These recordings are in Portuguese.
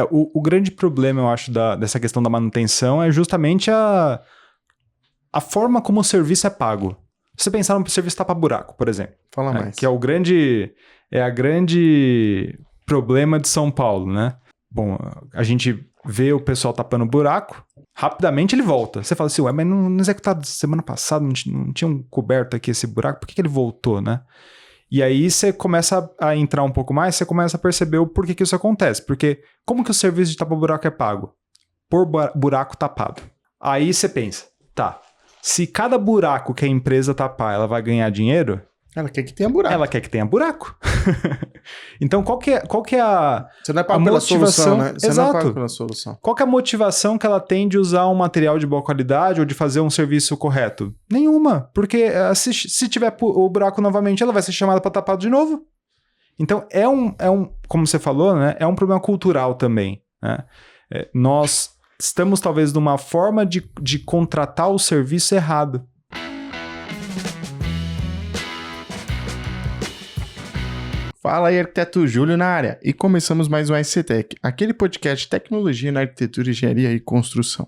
O grande problema, eu acho, dessa questão da manutenção é justamente a forma como o serviço é pago. Se você pensar no serviço tapa-buraco, por exemplo. Fala mais. Que é a grande problema de São Paulo, né? Bom, a gente vê o pessoal tapando buraco, rapidamente ele volta. Você fala assim, mas não executado semana passada, não tinham coberto aqui esse buraco, por que ele voltou, né? E aí você começa a entrar um pouco mais, você começa a perceber o porquê que isso acontece. Porque como que o serviço de tapa-buraco é pago? Por buraco tapado. Aí você pensa, tá, se cada buraco que a empresa tapar, ela vai ganhar dinheiro... Ela quer que tenha buraco. Ela quer que tenha buraco. Então, qual que é a Você não é pago pela solução, né? Você Exato. não é pago pela solução. Qual que é a motivação que ela tem de usar um material de boa qualidade ou de fazer um serviço correto? Nenhuma. Porque se tiver o buraco novamente, ela vai ser chamada para tapar de novo. Então, como você falou, né? É um problema cultural também, né? Nós estamos, talvez, numa forma de contratar o serviço errado. Fala aí, arquiteto Júlio na área. E começamos mais um ICTech, aquele podcast de tecnologia na arquitetura, engenharia e construção.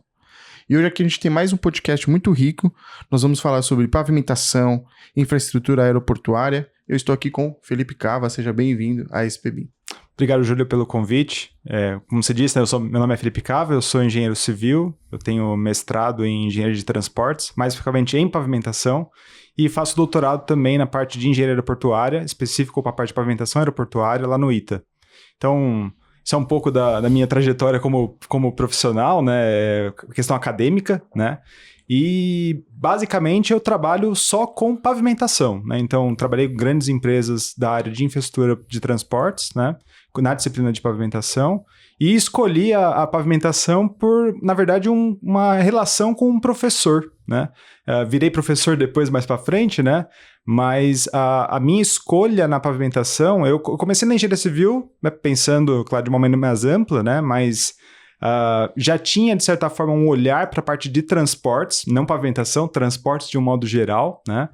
E hoje aqui a gente tem mais um podcast muito rico. Nós vamos falar sobre pavimentação, infraestrutura aeroportuária. Eu estou aqui com Felipe Cava, seja bem-vindo à SPBIM. Obrigado, Júlio, pelo convite. Como você disse, né, meu nome é Felipe Cava, eu sou engenheiro civil, eu tenho mestrado em engenharia de transportes, mais especificamente em pavimentação, e faço doutorado também na parte de engenharia aeroportuária, específico para a parte de pavimentação aeroportuária lá no ITA. Então, isso é um pouco da minha trajetória como profissional, né, questão acadêmica, né, e basicamente eu trabalho só com pavimentação, né, então trabalhei com grandes empresas da área de infraestrutura de transportes, né, na disciplina de pavimentação, e escolhi a pavimentação por, na verdade, uma relação com um professor, né? Virei professor depois, mais para frente, né? Mas a minha escolha na pavimentação, eu comecei na engenharia civil, né, pensando, claro, de uma maneira mais ampla, né? Mas já tinha, de certa forma, um olhar para a parte de transportes, não pavimentação, transportes de um modo geral, né?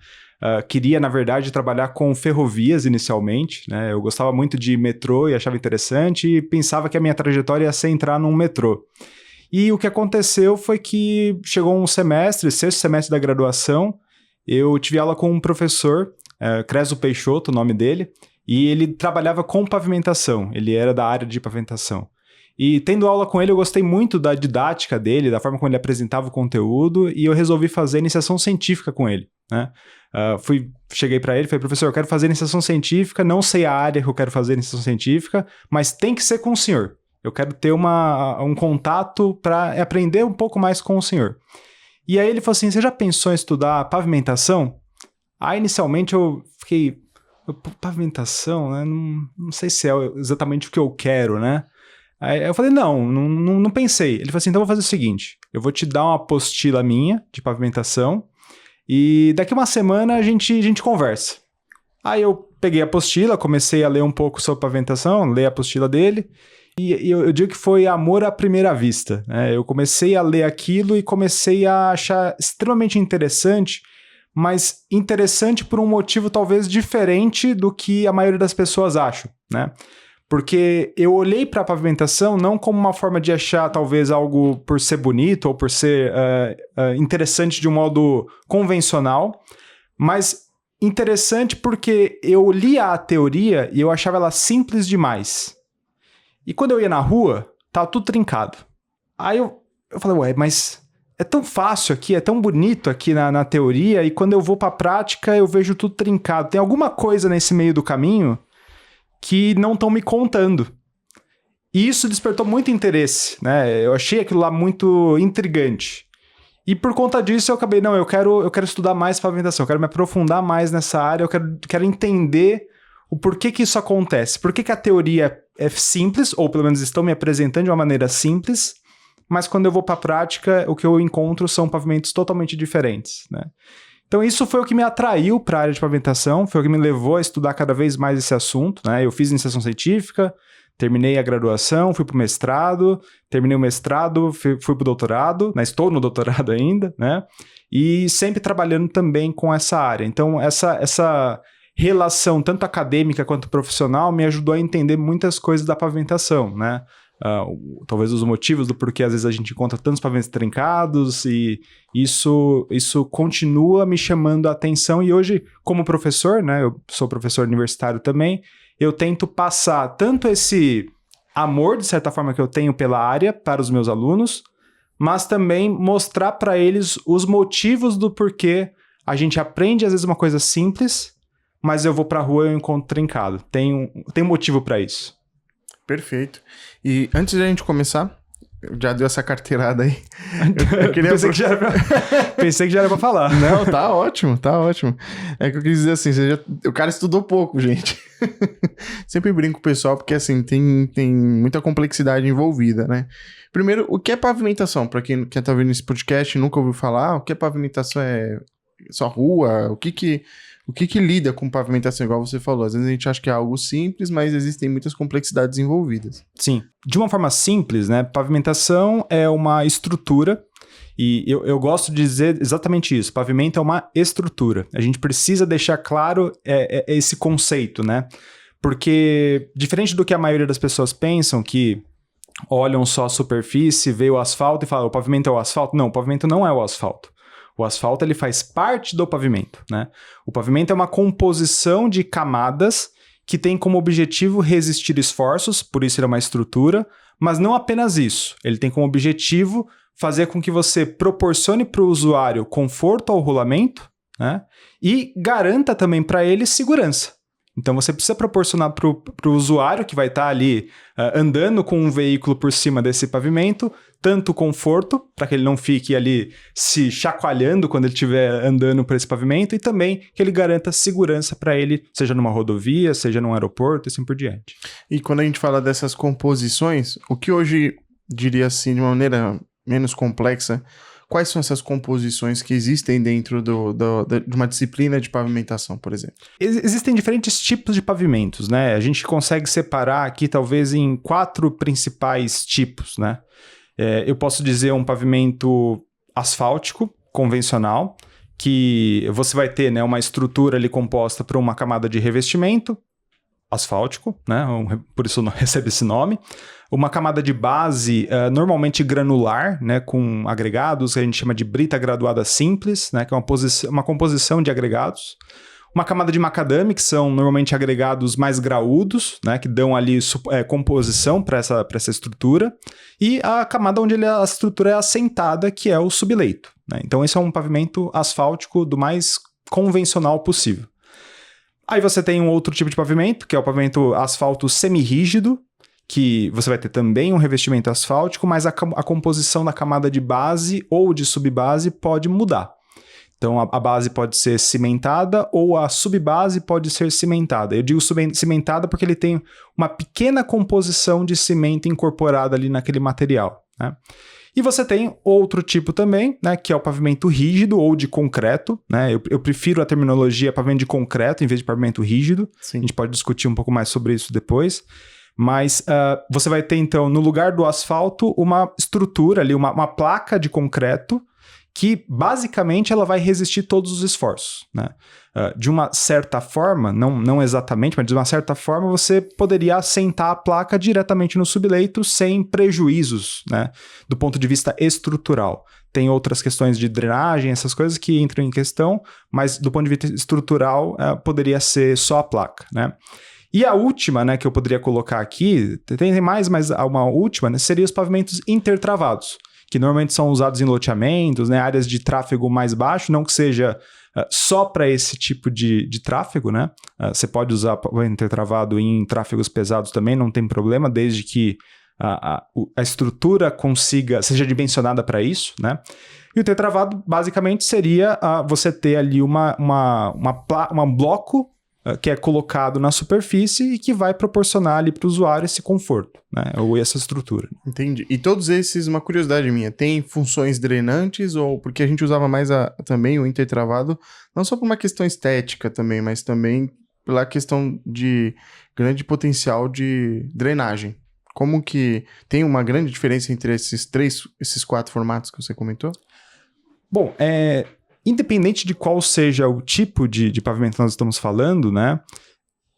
Queria, na verdade, trabalhar com ferrovias inicialmente, né? Eu gostava muito de metrô e achava interessante e pensava que a minha trajetória ia ser entrar num metrô. E o que aconteceu foi que chegou um semestre, sexto semestre da graduação, eu tive aula com um professor, Creso Peixoto, o nome dele, e ele trabalhava com pavimentação, ele era da área de pavimentação. E tendo aula com ele, eu gostei muito da didática dele, da forma como ele apresentava o conteúdo, e eu resolvi fazer iniciação científica com ele, né? Cheguei para ele e falei, professor, eu quero fazer iniciação científica, não sei a área que eu quero fazer iniciação científica, mas tem que ser com o senhor. Eu quero ter um contato para aprender um pouco mais com o senhor. E aí ele falou assim, você já pensou em estudar pavimentação? Aí inicialmente eu fiquei, pavimentação, né? Não sei se é exatamente o que eu quero, né? Aí eu falei, não pensei. Ele falou assim, então eu vou fazer o seguinte, eu vou te dar uma apostila minha de pavimentação e daqui uma semana a gente conversa. Aí eu peguei a apostila, comecei a ler um pouco sobre pavimentação, ler a apostila dele e eu digo que foi amor à primeira vista, né? Eu comecei a ler aquilo e comecei a achar extremamente interessante, mas interessante por um motivo talvez diferente do que a maioria das pessoas acham, né? Porque eu olhei para a pavimentação não como uma forma de achar talvez algo por ser bonito ou por ser interessante de um modo convencional, mas interessante porque eu lia a teoria e eu achava ela simples demais. E quando eu ia na rua, tava tudo trincado. Aí eu falei, mas é tão fácil aqui, é tão bonito aqui na teoria, e quando eu vou para a prática eu vejo tudo trincado. Tem alguma coisa nesse meio do caminho que não estão me contando. E isso despertou muito interesse, né? Eu achei aquilo lá muito intrigante. E por conta disso eu acabei, eu quero estudar mais pavimentação, eu quero me aprofundar mais nessa área, eu quero entender o porquê que isso acontece. Por que a teoria é simples, ou pelo menos estão me apresentando de uma maneira simples, mas quando eu vou para a prática, o que eu encontro são pavimentos totalmente diferentes, né? Então isso foi o que me atraiu para a área de pavimentação, foi o que me levou a estudar cada vez mais esse assunto, né? Eu fiz iniciação científica, terminei a graduação, fui para o mestrado, terminei o mestrado, fui para o doutorado, né? Estou no doutorado ainda, né? E sempre trabalhando também com essa área. Então essa relação tanto acadêmica quanto profissional me ajudou a entender muitas coisas da pavimentação, né? talvez os motivos do porquê às vezes a gente encontra tantos pavimentos trincados, e isso continua me chamando a atenção. E hoje, como professor, né, eu sou professor universitário também, eu tento passar tanto esse amor, de certa forma, que eu tenho pela área para os meus alunos, mas também mostrar para eles os motivos do porquê a gente aprende, às vezes, uma coisa simples, mas eu vou para a rua e eu encontro trincado. Tem motivo para isso. Perfeito. E antes da gente começar, já deu essa carteirada aí. Eu queria... Pensei que já era pra falar. Não, tá ótimo, tá ótimo. É que eu quis dizer assim, o cara estudou pouco, gente. Sempre brinco com o pessoal, porque assim, tem muita complexidade envolvida, né? Primeiro, o que é pavimentação? Pra quem tá vendo esse podcast e nunca ouviu falar, o que é pavimentação? É só rua? O que lida com pavimentação, igual você falou? Às vezes a gente acha que é algo simples, mas existem muitas complexidades envolvidas. Sim. De uma forma simples, né? Pavimentação é uma estrutura, e eu gosto de dizer exatamente isso. Pavimento é uma estrutura. A gente precisa deixar claro esse conceito, né? Porque, diferente do que a maioria das pessoas pensam, que olham só a superfície, vê o asfalto e falam, o pavimento é o asfalto. Não, o pavimento não é o asfalto. O asfalto, ele faz parte do pavimento, né? O pavimento é uma composição de camadas que tem como objetivo resistir esforços, por isso ele é uma estrutura, mas não apenas isso. Ele tem como objetivo fazer com que você proporcione para o usuário conforto ao rolamento, né? E garanta também para ele segurança. Então você precisa proporcionar para o usuário que vai estar ali andando com um veículo por cima desse pavimento, tanto conforto, para que ele não fique ali se chacoalhando quando ele estiver andando por esse pavimento, e também que ele garanta segurança para ele, seja numa rodovia, seja num aeroporto e assim por diante. E quando a gente fala dessas composições, o que hoje, diria assim, de uma maneira menos complexa, quais são essas composições que existem dentro de uma disciplina de pavimentação, por exemplo? Existem diferentes tipos de pavimentos, né? A gente consegue separar aqui talvez em 4 principais tipos, né? Eu posso dizer um pavimento asfáltico, convencional, que você vai ter, né, uma estrutura ali composta por uma camada de revestimento, asfáltico, né? Por isso recebe esse nome. Uma camada de base normalmente granular, né? Com agregados, que a gente chama de brita graduada simples, né? Que é uma composição de agregados. Uma camada de macadame, que são normalmente agregados mais graúdos, né? Que dão ali composição para essa estrutura. E a camada onde a estrutura é assentada, que é o subleito, né? Então esse é um pavimento asfáltico do mais convencional possível. Aí você tem um outro tipo de pavimento, que é o pavimento asfalto semirrígido, que você vai ter também um revestimento asfáltico, mas a composição da camada de base ou de subbase pode mudar. Então a base pode ser cimentada ou a subbase pode ser cimentada. Eu digo cimentada porque ele tem uma pequena composição de cimento incorporada ali naquele material, né? E você tem outro tipo também, né, que é o pavimento rígido ou de concreto, né? Eu prefiro a terminologia pavimento de concreto em vez de pavimento rígido. Sim. A gente pode discutir um pouco mais sobre isso depois. Mas você vai ter, então, no lugar do asfalto, uma estrutura ali, uma placa de concreto que, basicamente, ela vai resistir todos os esforços, né? De uma certa forma, não exatamente, mas de uma certa forma, você poderia assentar a placa diretamente no subleito sem prejuízos, né? Do ponto de vista estrutural. Tem outras questões de drenagem, essas coisas que entram em questão, mas do ponto de vista estrutural, poderia ser só a placa, né? E a última, né, que eu poderia colocar aqui, tem mais, mas uma última, né, seria os pavimentos intertravados, que normalmente são usados em loteamentos, né, áreas de tráfego mais baixo, não que seja só para esse tipo de tráfego, né? Você pode usar pavimento intertravado em tráfegos pesados também, não tem problema, desde que a estrutura seja dimensionada para isso, né? E o intertravado, basicamente, seria você ter ali um bloco que é colocado na superfície e que vai proporcionar ali para o usuário esse conforto, né? Ou essa estrutura. Entendi. E todos esses, uma curiosidade minha, tem funções drenantes ou porque a gente usava mais também o intertravado, não só por uma questão estética também, mas também pela questão de grande potencial de drenagem. Como que tem uma grande diferença entre esses 4 formatos que você comentou? Bom, independente de qual seja o tipo de pavimento que nós estamos falando, né,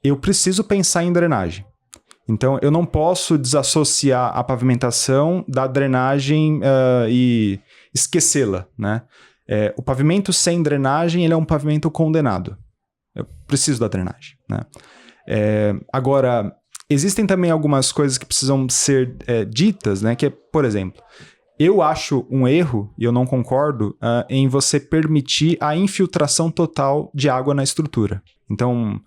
eu preciso pensar em drenagem. Então, eu não posso desassociar a pavimentação da drenagem e esquecê-la, né? O pavimento sem drenagem, ele é um pavimento condenado. Eu preciso da drenagem, né? Agora, existem também algumas coisas que precisam ser ditas, né? Que é, por exemplo, eu acho um erro, e eu não concordo, em você permitir a infiltração total de água na estrutura. Então,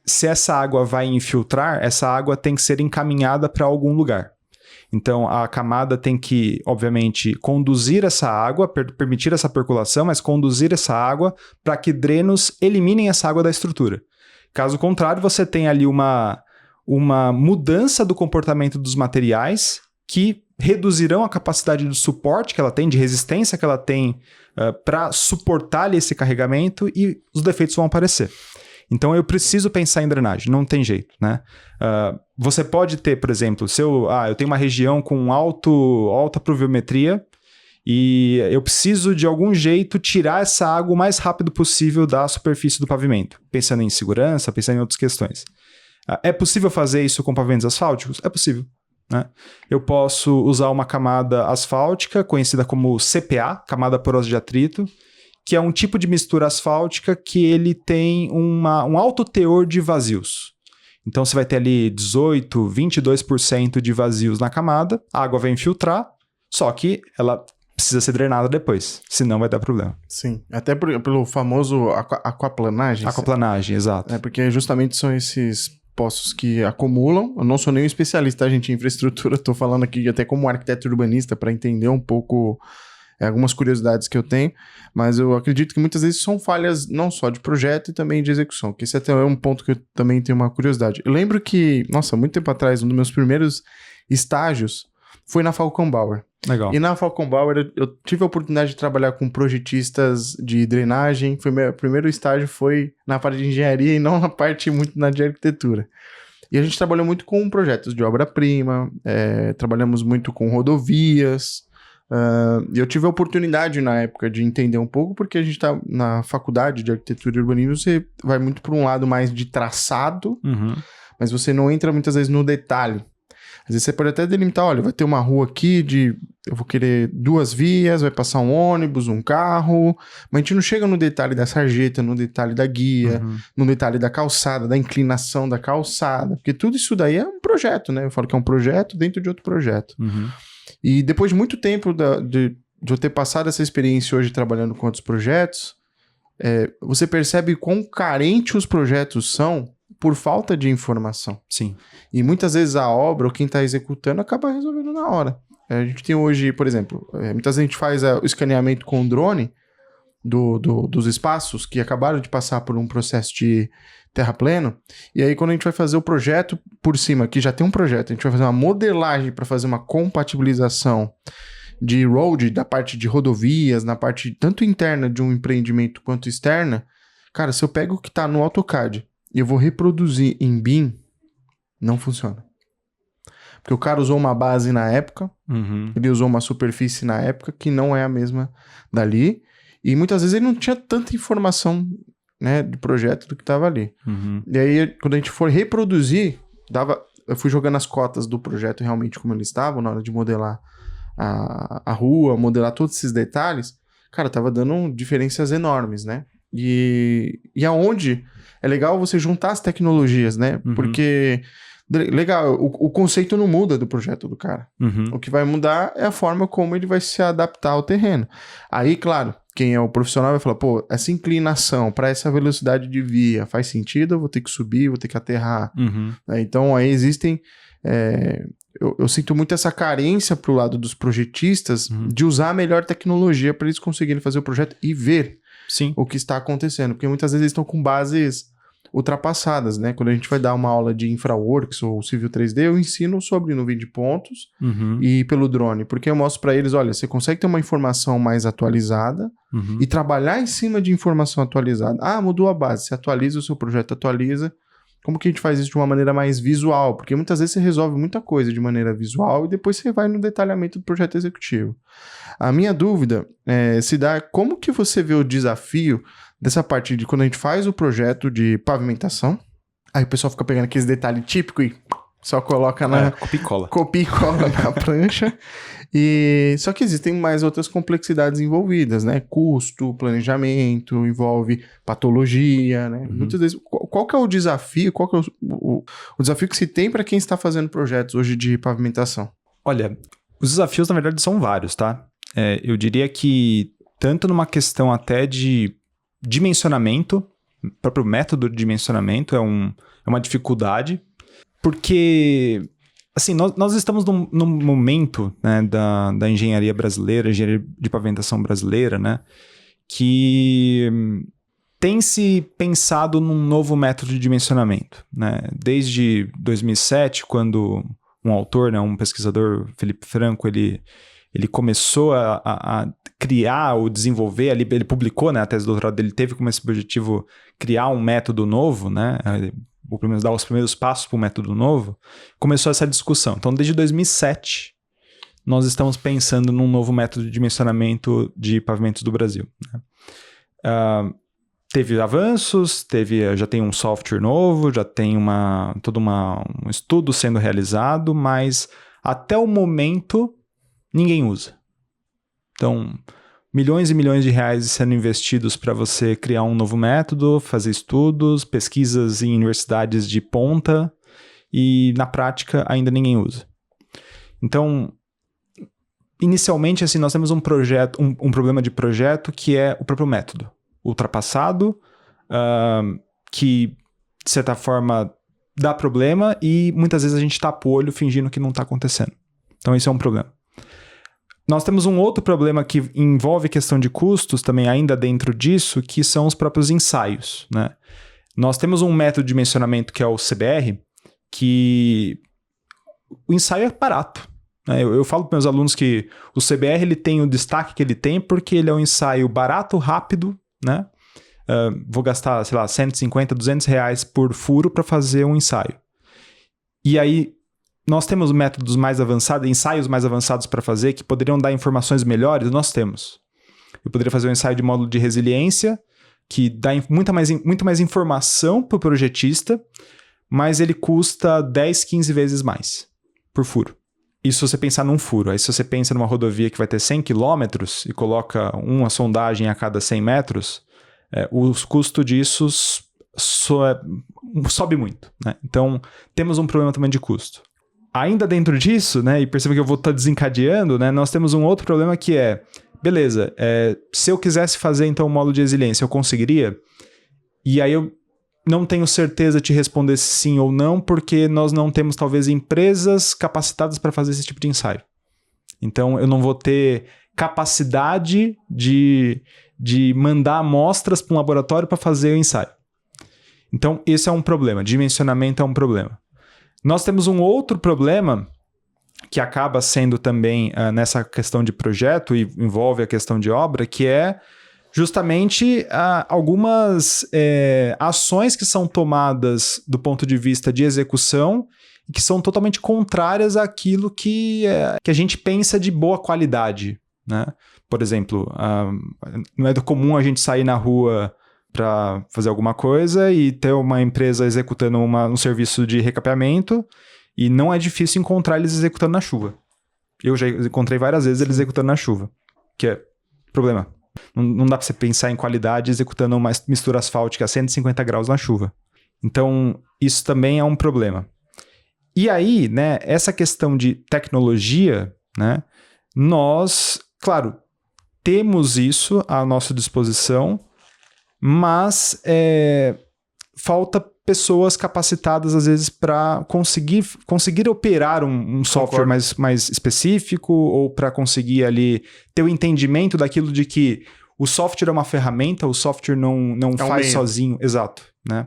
se essa água vai infiltrar, essa água tem que ser encaminhada para algum lugar. Então, a camada tem que, obviamente, conduzir essa água, permitir essa percolação, mas conduzir essa água para que drenos eliminem essa água da estrutura. Caso contrário, você tem ali uma mudança do comportamento dos materiais que reduzirão a capacidade de suporte que ela tem, de resistência que ela tem para suportar esse carregamento e os defeitos vão aparecer. Então, eu preciso pensar em drenagem, não tem jeito, né? Você pode ter, por exemplo, eu tenho uma região com alta pluviometria e eu preciso, de algum jeito, tirar essa água o mais rápido possível da superfície do pavimento, pensando em segurança, pensando em outras questões. É possível fazer isso com pavimentos asfálticos? É possível, né? Eu posso usar uma camada asfáltica, conhecida como CPA, camada porosa de atrito, que é um tipo de mistura asfáltica que ele tem um alto teor de vazios. Então, você vai ter ali 18%, 22% de vazios na camada, a água vai infiltrar, só que ela precisa ser drenada depois, senão vai dar problema. Sim, até pelo famoso aquaplanagem. Aquaplanagem, exato. Porque justamente são esses poços que acumulam. Eu não sou nenhum especialista, gente, em infraestrutura, estou falando aqui até como arquiteto urbanista para entender um pouco algumas curiosidades que eu tenho, mas eu acredito que muitas vezes são falhas não só de projeto e também de execução, que esse até é um ponto que eu também tenho uma curiosidade. Eu lembro que, muito tempo atrás, um dos meus primeiros estágios foi na Falcon Bauer. Legal. E na Falcon Bauer eu tive a oportunidade de trabalhar com projetistas de drenagem. Meu primeiro estágio foi na parte de engenharia e não na parte muito de arquitetura. E a gente trabalhou muito com projetos de obra-prima, trabalhamos muito com rodovias. E eu tive a oportunidade na época de entender um pouco, porque a gente está na faculdade de arquitetura e urbanismo, você vai muito para um lado mais de traçado, mas você não entra muitas vezes no detalhe. Às vezes você pode até delimitar, olha, vai ter uma rua aqui eu vou querer 2 vias, vai passar um ônibus, um carro, mas a gente não chega no detalhe da sarjeta, no detalhe da guia, no detalhe da calçada, da inclinação da calçada, porque tudo isso daí é um projeto, né? Eu falo que é um projeto dentro de outro projeto. E depois de muito tempo de eu ter passado essa experiência hoje trabalhando com outros projetos, você percebe quão carentes os projetos são por falta de informação. Sim. E muitas vezes a obra, ou quem está executando, acaba resolvendo na hora. A gente tem hoje, por exemplo, muitas vezes a gente faz o escaneamento com drone dos espaços que acabaram de passar por um processo de terrapleno, e aí quando a gente vai fazer o projeto por cima, que já tem um projeto, a gente vai fazer uma modelagem para fazer uma compatibilização de road, da parte de rodovias, na parte tanto interna de um empreendimento quanto externa. Cara, se eu pego o que está no AutoCAD e eu vou reproduzir em BIM, não funciona. Porque o cara usou uma base na época, ele usou uma superfície na época que não é a mesma dali, e muitas vezes ele não tinha tanta informação, né, de projeto do que estava ali. E aí, quando a gente for reproduzir, eu fui jogando as cotas do projeto realmente como eles estavam, na hora de modelar a rua, modelar todos esses detalhes, cara, tava dando diferenças enormes, né? E aonde é legal você juntar as tecnologias, né? Porque, legal, o conceito não muda do projeto do cara. O que vai mudar é a forma como ele vai se adaptar ao terreno. Aí, claro, quem é o profissional vai falar, pô, essa inclinação para essa velocidade de via faz sentido? Eu vou ter que subir, vou ter que aterrar. Então, aí existem... Eu sinto muito essa carência pro lado dos projetistas de usar a melhor tecnologia para eles conseguirem fazer o projeto e ver o que está acontecendo. Porque muitas vezes eles estão com bases ultrapassadas, né? Quando a gente vai dar uma aula de InfraWorks ou Civil 3D, eu ensino sobre nuvem de pontos e pelo drone, porque eu mostro para eles, olha, você consegue ter uma informação mais atualizada e trabalhar em cima de informação atualizada. Ah, mudou a base, você atualiza o seu projeto, atualiza. Como que a gente faz isso de uma maneira mais visual? Porque muitas vezes você resolve muita coisa de maneira visual e depois você vai no detalhamento do projeto executivo. A minha dúvida se dá como que você vê o desafio dessa parte de quando a gente faz o projeto de pavimentação, Aí o pessoal fica pegando aqueles detalhes típicos e só coloca Copia e cola. copia e cola na prancha. Só que existem mais outras complexidades envolvidas, né? Custo, planejamento, envolve patologia, né? Muitas vezes, qual que é o desafio? Qual que é o desafio que se tem para quem está fazendo projetos hoje de pavimentação? Olha, os desafios, na verdade, são vários, tá? Eu diria que tanto numa questão até de dimensionamento, o próprio método de dimensionamento é uma dificuldade, porque, assim, nós estamos num momento, né, da engenharia brasileira, engenharia de pavimentação brasileira, né, que tem se pensado num novo método de dimensionamento, né, desde 2007, quando um autor, né, um pesquisador, Felipe Franco, ele começou a criar ou desenvolver, ele publicou, né, a tese de doutorado dele, teve como esse objetivo criar um método novo, né, ou pelo menos dar os primeiros passos para um método novo, começou essa discussão. Então, desde 2007, nós estamos pensando num novo método de dimensionamento de pavimentos do Brasil, né. Teve avanços, já tem um software novo, já tem todo um estudo sendo realizado, mas até o momento ninguém usa. Então, milhões e milhões de reais sendo investidos para você criar um novo método, fazer estudos, pesquisas em universidades de ponta, e na prática ainda ninguém usa. Então, inicialmente, assim, nós temos um problema de projeto que é o próprio método ultrapassado, que, de certa forma, dá problema e muitas vezes a gente tapa o olho fingindo que não está acontecendo. Então, isso é um problema. Nós temos um outro problema que envolve questão de custos também ainda dentro disso, que são os próprios ensaios, né? Nós temos um método de dimensionamento que é o CBR, que o ensaio é barato, né? Eu falo para meus alunos que o CBR ele tem o destaque que ele tem porque ele é um ensaio barato, rápido, né? Vou gastar, sei lá, 150, 200 reais por furo para fazer um ensaio. E aí, nós temos métodos mais avançados, ensaios mais avançados para fazer, que poderiam dar informações melhores? Nós temos. Eu poderia fazer um ensaio de módulo de resiliência, que dá muito mais informação para o projetista, mas ele custa 10, 15 vezes mais por furo. Isso se você pensar num furo. Aí se você pensa numa rodovia que vai ter 100 km e coloca uma sondagem a cada 100 metros, o custo disso sobe muito, né? Então, temos um problema também de custo. Ainda dentro disso, né, e perceba que eu vou estar desencadeando, né, nós temos um outro problema que beleza, se eu quisesse fazer então um módulo de resiliência, eu conseguiria? E aí eu não tenho certeza de te responder se sim ou não, porque nós não temos talvez empresas capacitadas para fazer esse tipo de ensaio. Então eu não vou ter capacidade de mandar amostras para um laboratório para fazer o ensaio. Então esse é um problema, dimensionamento é um problema. Nós temos um outro problema que acaba sendo também nessa questão de projeto e envolve a questão de obra, que é justamente algumas ações que são tomadas do ponto de vista de execução e que são totalmente contrárias àquilo que a gente pensa de boa qualidade, né? Por exemplo, não é do comum a gente sair na rua para fazer alguma coisa e ter uma empresa executando um serviço de recapeamento e não é difícil encontrar eles executando na chuva. Eu já encontrei várias vezes eles executando na chuva, que é problema. Não dá para você pensar em qualidade executando uma mistura asfáltica a 150 graus na chuva. Então, isso também é um problema. E aí, né, essa questão de tecnologia, né, nós, claro, temos isso à nossa disposição, mas falta pessoas capacitadas, às vezes, para conseguir operar um software mais específico ou para conseguir ali ter o entendimento daquilo de que o software é uma ferramenta, o software não faz sozinho. Exato, né?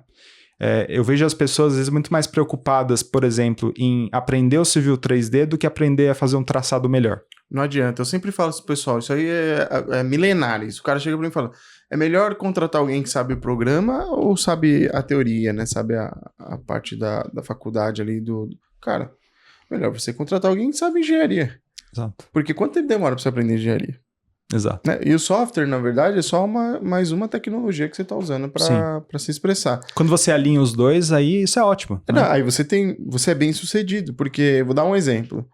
Eu vejo as pessoas, às vezes, muito mais preocupadas, por exemplo, em aprender o Civil 3D do que aprender a fazer um traçado melhor. Não adianta. Eu sempre falo pro pessoal, isso aí é milenário. O cara chega pra mim e fala, é melhor contratar alguém que sabe o programa ou sabe a teoria, né? Sabe a parte da faculdade ali do... Cara, melhor você contratar alguém que sabe engenharia. Exato. Porque quanto tempo demora pra você aprender engenharia? Exato. Né? E o software, na verdade, é só mais uma tecnologia que você está usando para se expressar. Quando você alinha os dois, aí isso é ótimo. Né? Não, aí você é bem sucedido, porque, vou dar um exemplo.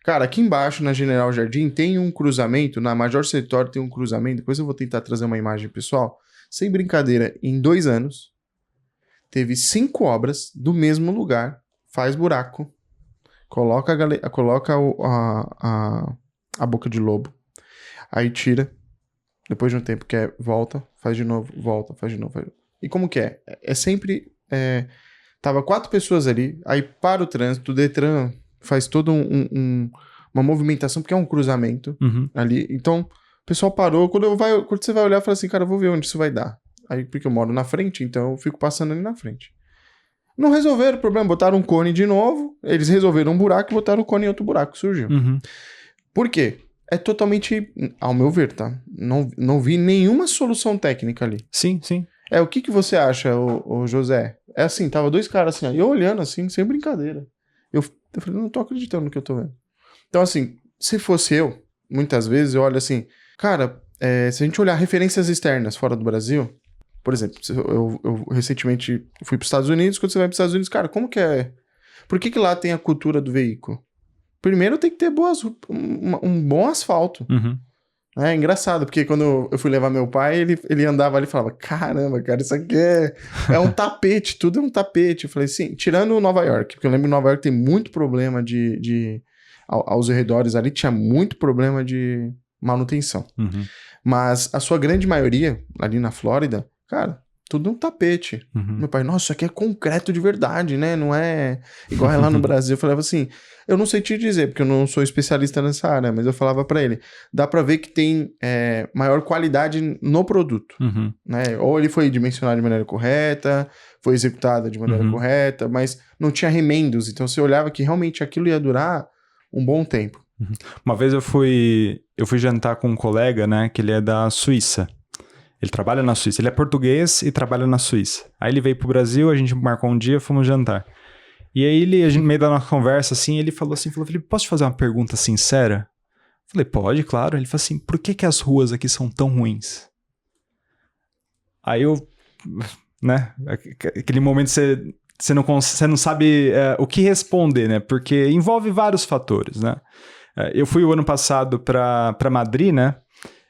Cara, aqui embaixo, na General Jardim, tem um cruzamento, na Major Sertório tem um cruzamento, depois eu vou tentar trazer uma imagem pessoal. Sem brincadeira, em 2 anos, teve 5 obras do mesmo lugar, faz buraco, coloca a boca de lobo, aí tira, depois de um tempo volta, faz de novo, volta, faz de novo. E como que é? É sempre... tava 4 pessoas ali, aí para o trânsito, o Detran faz toda uma movimentação, porque é um cruzamento ali. Então, o pessoal parou. Quando você vai olhar, fala assim, cara, eu vou ver onde isso vai dar. Aí, porque eu moro na frente, então eu fico passando ali na frente. Não resolveram o problema, botaram um cone de novo, eles resolveram um buraco e botaram um cone em outro buraco, surgiu. Por quê? É totalmente, ao meu ver, tá? Não vi nenhuma solução técnica ali. Sim, sim. O que você acha, ô José? É assim, tava 2 caras assim, eu olhando assim, sem brincadeira. Eu falei, não tô acreditando no que eu tô vendo. Então, assim, se fosse eu, muitas vezes eu olho assim, cara, se a gente olhar referências externas fora do Brasil, por exemplo, eu recentemente fui para os Estados Unidos, quando você vai para os Estados Unidos, cara, como que é? Por que lá tem a cultura do veículo? Primeiro tem que ter um bom asfalto. É engraçado, porque quando eu fui levar meu pai, ele andava ali e falava, caramba, cara, isso aqui é um tapete, tudo é um tapete. Eu falei, sim, tirando Nova York, porque eu lembro que Nova York tem muito problema aos arredores ali, tinha muito problema de manutenção. Mas a sua grande maioria, ali na Flórida, cara, tudo um tapete. Meu pai, nossa, isso aqui é concreto de verdade, né? Não é igual é lá no Brasil. Eu falava assim, eu não sei te dizer, porque eu não sou especialista nessa área, mas eu falava pra ele, dá pra ver que tem maior qualidade no produto, né? Ou ele foi dimensionado de maneira correta, foi executado de maneira correta, mas não tinha remendos, então você olhava que realmente aquilo ia durar um bom tempo. Uma vez eu fui jantar com um colega, né, que ele é da Suíça. Ele trabalha na Suíça. Ele é português e trabalha na Suíça. Aí ele veio pro Brasil, a gente marcou um dia, fomos jantar. E aí a gente, no meio da nossa conversa, assim, ele falou assim, Felipe, posso te fazer uma pergunta sincera? Eu falei, pode, claro. Ele falou assim, por que as ruas aqui são tão ruins? Aí eu, né, aquele momento você não sabe o que responder, né? Porque envolve vários fatores, né? Eu fui o ano passado para Madrid, né?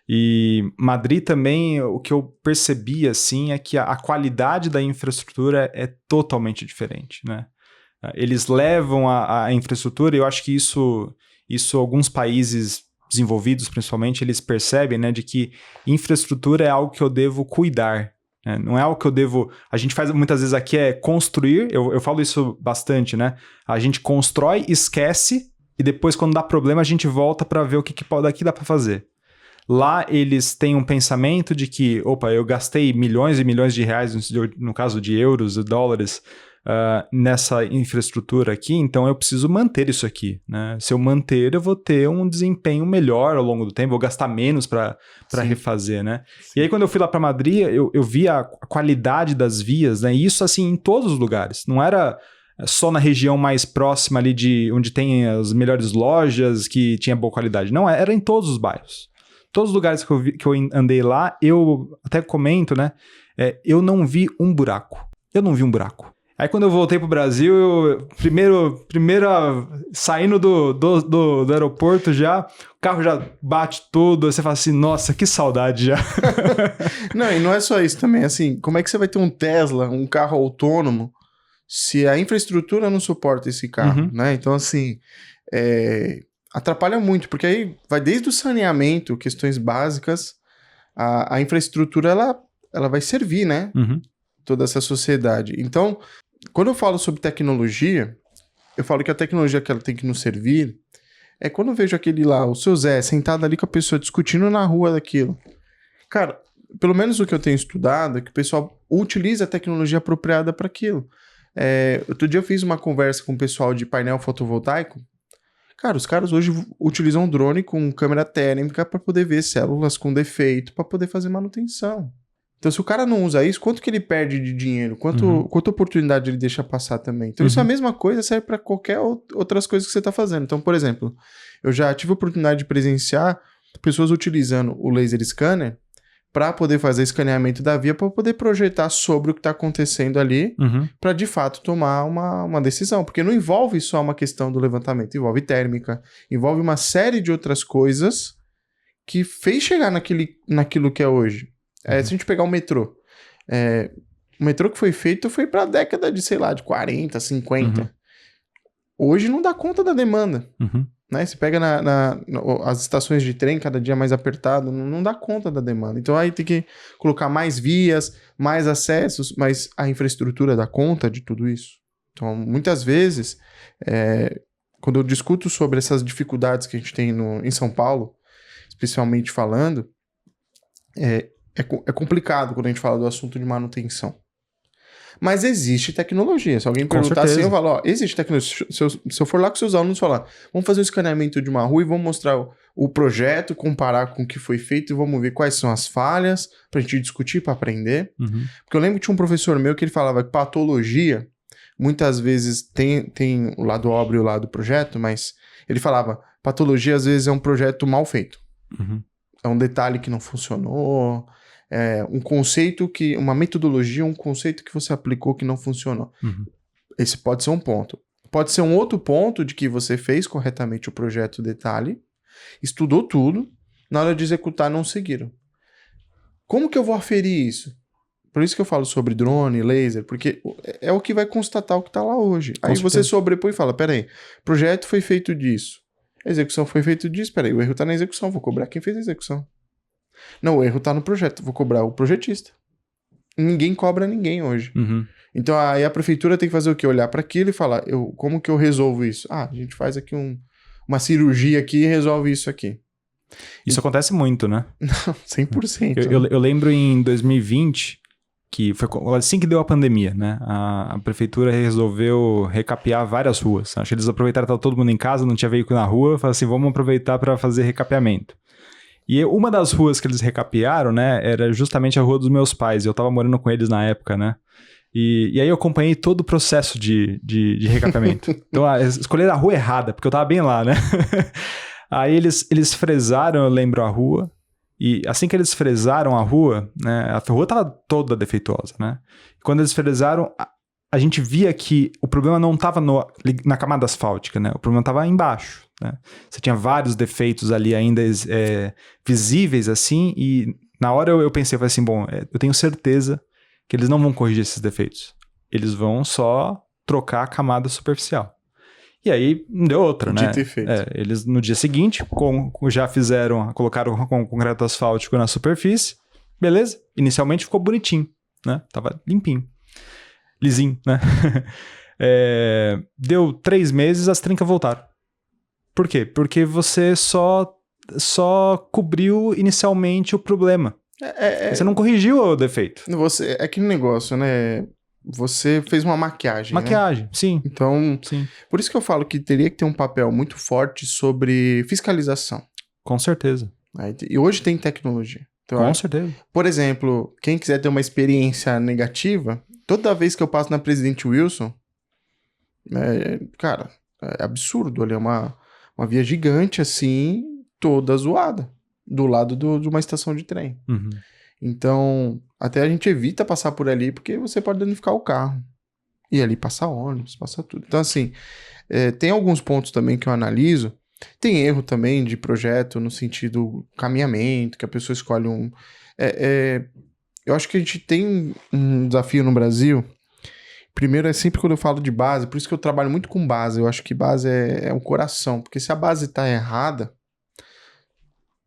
E Madrid também, o que eu percebi, assim, é que a qualidade da infraestrutura é totalmente diferente, né? Eles levam a infraestrutura, e eu acho que isso alguns países desenvolvidos, principalmente, eles percebem, né, de que infraestrutura é algo que eu devo cuidar, né? Não é algo que eu devo... A gente faz muitas vezes aqui construir, eu falo isso bastante, né? A gente constrói, esquece, e depois, quando dá problema, a gente volta para ver o que daqui dá para fazer. Lá eles têm um pensamento de que, eu gastei milhões e milhões de reais, no caso de euros e dólares, nessa infraestrutura aqui, então eu preciso manter isso aqui, né? Se eu manter, eu vou ter um desempenho melhor ao longo do tempo, vou gastar menos para refazer, né? Sim. E aí quando eu fui lá para Madrid, eu vi a qualidade das vias, né? E isso assim em todos os lugares, não era só na região mais próxima ali de onde tem as melhores lojas que tinha boa qualidade, não, era em todos os bairros. Todos os lugares que eu andei lá, eu até comento, né? Eu não vi um buraco. Aí quando eu voltei pro Brasil, primeiro saindo do aeroporto já, o carro já bate todo, você fala assim, nossa, que saudade já. Não, e não é só isso também, assim, como é que você vai ter um Tesla, um carro autônomo, se a infraestrutura não suporta esse carro, né? Então, assim, atrapalha muito, porque aí vai desde o saneamento, questões básicas, a infraestrutura, ela vai servir, né? Toda essa sociedade. Então, quando eu falo sobre tecnologia, eu falo que a tecnologia que ela tem que nos servir é quando eu vejo aquele lá, o seu Zé, sentado ali com a pessoa, discutindo na rua daquilo. Cara, pelo menos o que eu tenho estudado é que o pessoal utiliza a tecnologia apropriada para aquilo. Outro dia eu fiz uma conversa com o pessoal de painel fotovoltaico. Cara, os caras hoje utilizam drone com câmera térmica para poder ver células com defeito, para poder fazer manutenção. Então, se o cara não usa isso, quanto que ele perde de dinheiro? Quanta oportunidade ele deixa passar também? Então, isso é a mesma coisa, serve para qualquer outras coisas que você está fazendo. Então, por exemplo, eu já tive a oportunidade de presenciar pessoas utilizando o laser scanner para poder fazer escaneamento da via, para poder projetar sobre o que está acontecendo ali, para de fato tomar uma decisão. Porque não envolve só uma questão do levantamento, envolve térmica, envolve uma série de outras coisas que fez chegar naquilo que é hoje. Se a gente pegar o metrô, o metrô que foi feito foi para a década de, sei lá, de 40, 50. Hoje não dá conta da demanda. Né? Você pega as estações de trem cada dia mais apertado, não dá conta da demanda. Então aí tem que colocar mais vias, mais acessos, mas a infraestrutura dá conta de tudo isso. Então, muitas vezes, quando eu discuto sobre essas dificuldades que a gente tem em São Paulo, especialmente falando, é complicado quando a gente fala do assunto de manutenção. Mas existe tecnologia. Se alguém perguntar assim, eu falo, existe tecnologia. Se eu for lá com seus alunos falar, vamos fazer um escaneamento de uma rua e vamos mostrar o projeto, comparar com o que foi feito e vamos ver quais são as falhas pra gente discutir, pra aprender. Porque eu lembro que tinha um professor meu que ele falava que patologia, muitas vezes tem o lado óbvio e o lado projeto, mas ele falava, patologia às vezes é um projeto mal feito. É um detalhe que não funcionou, um conceito uma metodologia, um conceito que você aplicou que não funcionou. Esse pode ser um ponto. Pode ser um outro ponto de que você fez corretamente o projeto detalhe, estudou tudo, na hora de executar não seguiram. Como que eu vou aferir isso? Por isso que eu falo sobre drone, laser, porque é o que vai constatar o que está lá hoje. Aí você sobrepõe e fala, peraí, o projeto foi feito disso, a execução foi feita disso, peraí, o erro está na execução, vou cobrar quem fez a execução. Não, o erro tá no projeto, vou cobrar o projetista. Ninguém cobra ninguém hoje. Então aí a prefeitura tem que fazer o quê? Olhar para aquilo e falar, como que eu resolvo isso? A gente faz aqui uma cirurgia aqui e resolve isso aqui. Isso acontece muito, né? Não, 100%. Eu lembro em 2020, que foi assim que deu a pandemia, né? A prefeitura resolveu recapear várias ruas. Acho que eles aproveitaram que estava todo mundo em casa, não tinha veículo na rua, falaram assim, vamos aproveitar para fazer recapeamento. E uma das ruas que eles recapearam, né, era justamente a rua dos meus pais. Eu tava morando com eles na época, né? E aí eu acompanhei todo o processo de recapeamento. Então, escolheram a rua errada, porque eu tava bem lá, né? Aí eles fresaram, eu lembro, a rua. E assim que eles fresaram a rua, né, a rua tava toda defeituosa, né? E quando eles fresaram, a gente via que o problema não tava na camada asfáltica, né? O problema tava embaixo. Né? Você tinha vários defeitos ali ainda visíveis assim, e na hora eu pensei, falei assim, bom, eu tenho certeza que eles não vão corrigir esses defeitos, eles vão só trocar a camada superficial. E aí não deu outra, né? Eles no dia seguinte já colocaram o concreto asfáltico na superfície, beleza, inicialmente ficou bonitinho, né? Tava limpinho, lisinho, né? Deu 3 meses, as trincas voltaram. Por quê? Porque você só cobriu inicialmente o problema. Você não corrigiu o defeito. É aquele negócio, né? Você fez uma maquiagem, né? Sim. Então, por isso que eu falo que teria que ter um papel muito forte sobre fiscalização. Com certeza. E hoje tem tecnologia. Então, com certeza. Por exemplo, quem quiser ter uma experiência negativa, toda vez que eu passo na Presidente Wilson, cara, é absurdo. Ali é uma via gigante, assim, toda zoada, do lado de uma estação de trem. Então, até a gente evita passar por ali, porque você pode danificar o carro. E ali passa ônibus, passa tudo. Então, assim, tem alguns pontos também que eu analiso. Tem erro também de projeto, no sentido caminhamento, que a pessoa escolhe eu acho que a gente tem um desafio no Brasil. Primeiro é sempre quando eu falo de base, por isso que eu trabalho muito com base. Eu acho que base é um coração, porque se a base tá errada,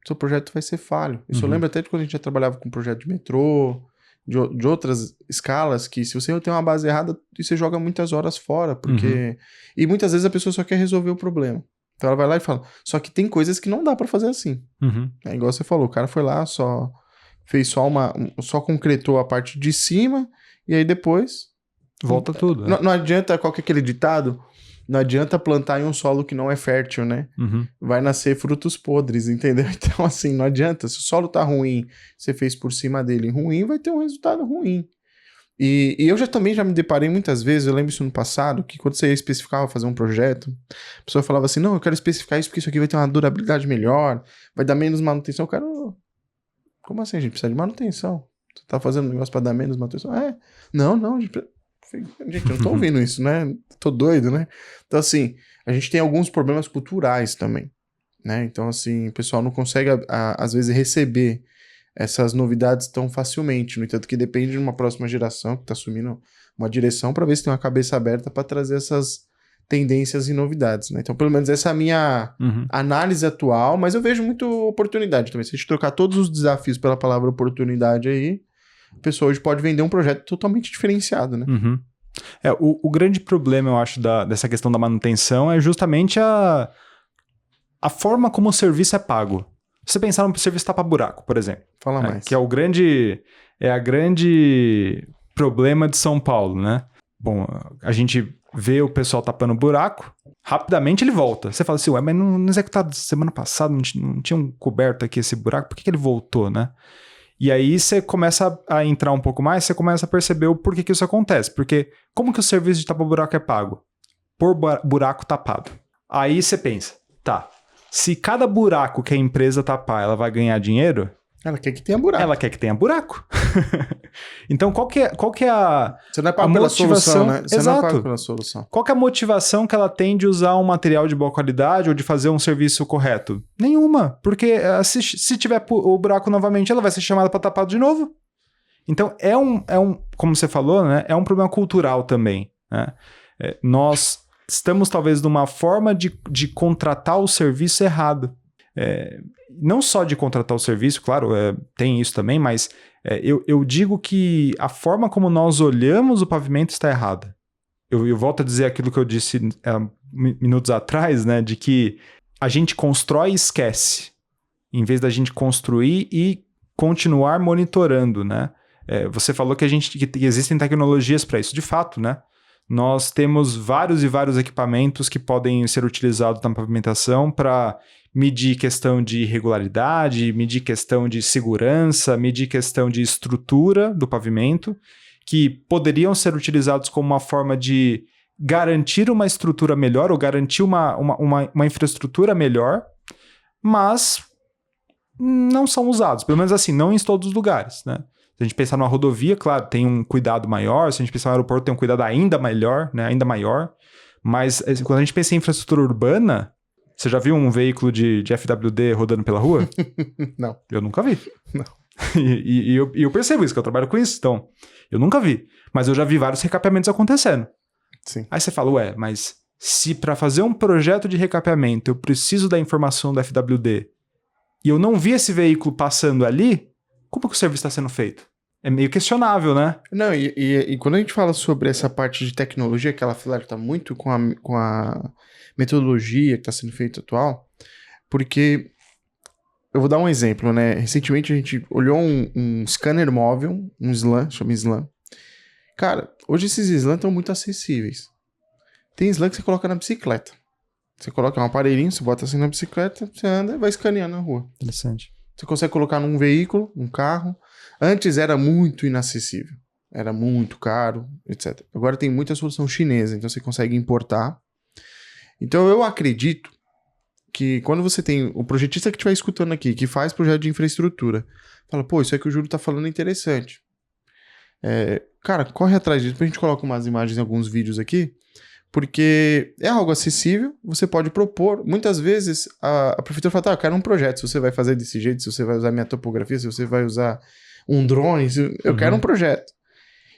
seu projeto vai ser falho. Isso eu lembro até de quando a gente já trabalhava com projeto de metrô, de outras escalas, que se você tem uma base errada, você joga muitas horas fora, porque... E muitas vezes a pessoa só quer resolver o problema. Então ela vai lá e fala, só que tem coisas que não dá pra fazer assim. É igual você falou, o cara foi lá, fez só concretou a parte de cima, e aí depois... Volta tudo. Né? Não adianta, qual que é aquele ditado? Não adianta plantar em um solo que não é fértil, né? Vai nascer frutos podres, entendeu? Então, assim, não adianta. Se o solo tá ruim, você fez por cima dele ruim, vai ter um resultado ruim. E eu também já me deparei muitas vezes, eu lembro isso no passado, que quando você especificava fazer um projeto, a pessoa falava assim, não, eu quero especificar isso porque isso aqui vai ter uma durabilidade melhor, vai dar menos manutenção. Eu quero... Como assim, a gente precisa de manutenção? Você tá fazendo um negócio pra dar menos manutenção? Não, gente, eu não tô ouvindo isso, né? Tô doido, né? Então, assim, a gente tem alguns problemas culturais também, né? Então, assim, o pessoal não consegue, às vezes, receber essas novidades tão facilmente. No entanto, que depende de uma próxima geração que está assumindo uma direção para ver se tem uma cabeça aberta para trazer essas tendências e novidades, né? Então, pelo menos essa é a minha análise atual, mas eu vejo muito oportunidade também. Se a gente trocar todos os desafios pela palavra oportunidade aí, a pessoa hoje pode vender um projeto totalmente diferenciado, né? O grande problema, eu acho, dessa questão da manutenção é justamente a forma como o serviço é pago. Se você pensar no serviço tapa-buraco, por exemplo. Fala mais. Que é a grande problema de São Paulo, né? Bom, a gente vê o pessoal tapando buraco, rapidamente ele volta. Você fala assim, ué, mas no executado semana passada não tinham coberto aqui esse buraco, por que ele voltou, né? E aí você começa a entrar um pouco mais, você começa a perceber o porquê que isso acontece. Porque como que o serviço de tapa-buraco é pago? Por buraco tapado. Aí você pensa, tá, se cada buraco que a empresa tapar, ela vai ganhar dinheiro... Ela quer que tenha buraco. Ela quer que tenha buraco. Então, qual que é a Você não é pago pela solução, né? Você Exato. não é pago pela solução. Qual que é a motivação que ela tem de usar um material de boa qualidade ou de fazer um serviço correto? Nenhuma. Porque se tiver o buraco novamente, ela vai ser chamada para tapar de novo. Então, como você falou, né? É um problema cultural também, né? Nós estamos talvez numa forma de contratar o serviço errado. Não só de contratar o serviço, claro, tem isso também, mas eu digo que a forma como nós olhamos o pavimento está errada. Eu volto a dizer aquilo que eu disse minutos atrás, né, de que a gente constrói e esquece, em vez da gente construir e continuar monitorando, né? Você falou que existem tecnologias para isso, de fato, né? Nós temos vários e vários equipamentos que podem ser utilizados na pavimentação para medir questão de regularidade, medir questão de segurança, medir questão de estrutura do pavimento, que poderiam ser utilizados como uma forma de garantir uma estrutura melhor ou garantir uma infraestrutura melhor, mas não são usados, pelo menos assim, não em todos os lugares, né? Se a gente pensar numa rodovia, claro, tem um cuidado maior. Se a gente pensar no aeroporto, tem um cuidado ainda melhor, né? Ainda maior. Mas quando a gente pensa em infraestrutura urbana, você já viu um veículo de FWD rodando pela rua? Não. Eu nunca vi. Não. E eu percebo isso, que eu trabalho com isso. Então, eu nunca vi. Mas eu já vi vários recapeamentos acontecendo. Sim. Aí você fala, mas se para fazer um projeto de recapeamento eu preciso da informação da FWD e eu não vi esse veículo passando ali, como que o serviço está sendo feito? É meio questionável, né? Não, e quando a gente fala sobre essa parte de tecnologia, que ela flerta muito com a metodologia que está sendo feita atual, porque eu vou dar um exemplo, né? Recentemente a gente olhou um scanner móvel, um SLAM, chama SLAM. Cara, hoje esses SLAM estão muito acessíveis. Tem SLAM que você coloca na bicicleta. Você coloca um aparelhinho, você bota assim na bicicleta, você anda e vai escaneando na rua. Interessante. Você consegue colocar num veículo, um carro. Antes era muito inacessível. Era muito caro, etc. Agora tem muita solução chinesa, então você consegue importar. Então eu acredito que quando você tem o projetista que estiver escutando aqui, que faz projeto de infraestrutura, fala, pô, isso aí que o Júlio tá falando é interessante. Cara, corre atrás disso. Depois a gente coloca umas imagens em alguns vídeos aqui, porque é algo acessível, você pode propor. Muitas vezes a prefeitura fala, eu quero um projeto, se você vai fazer desse jeito, se você vai usar minha topografia, se você vai usar um drone, eu quero um projeto.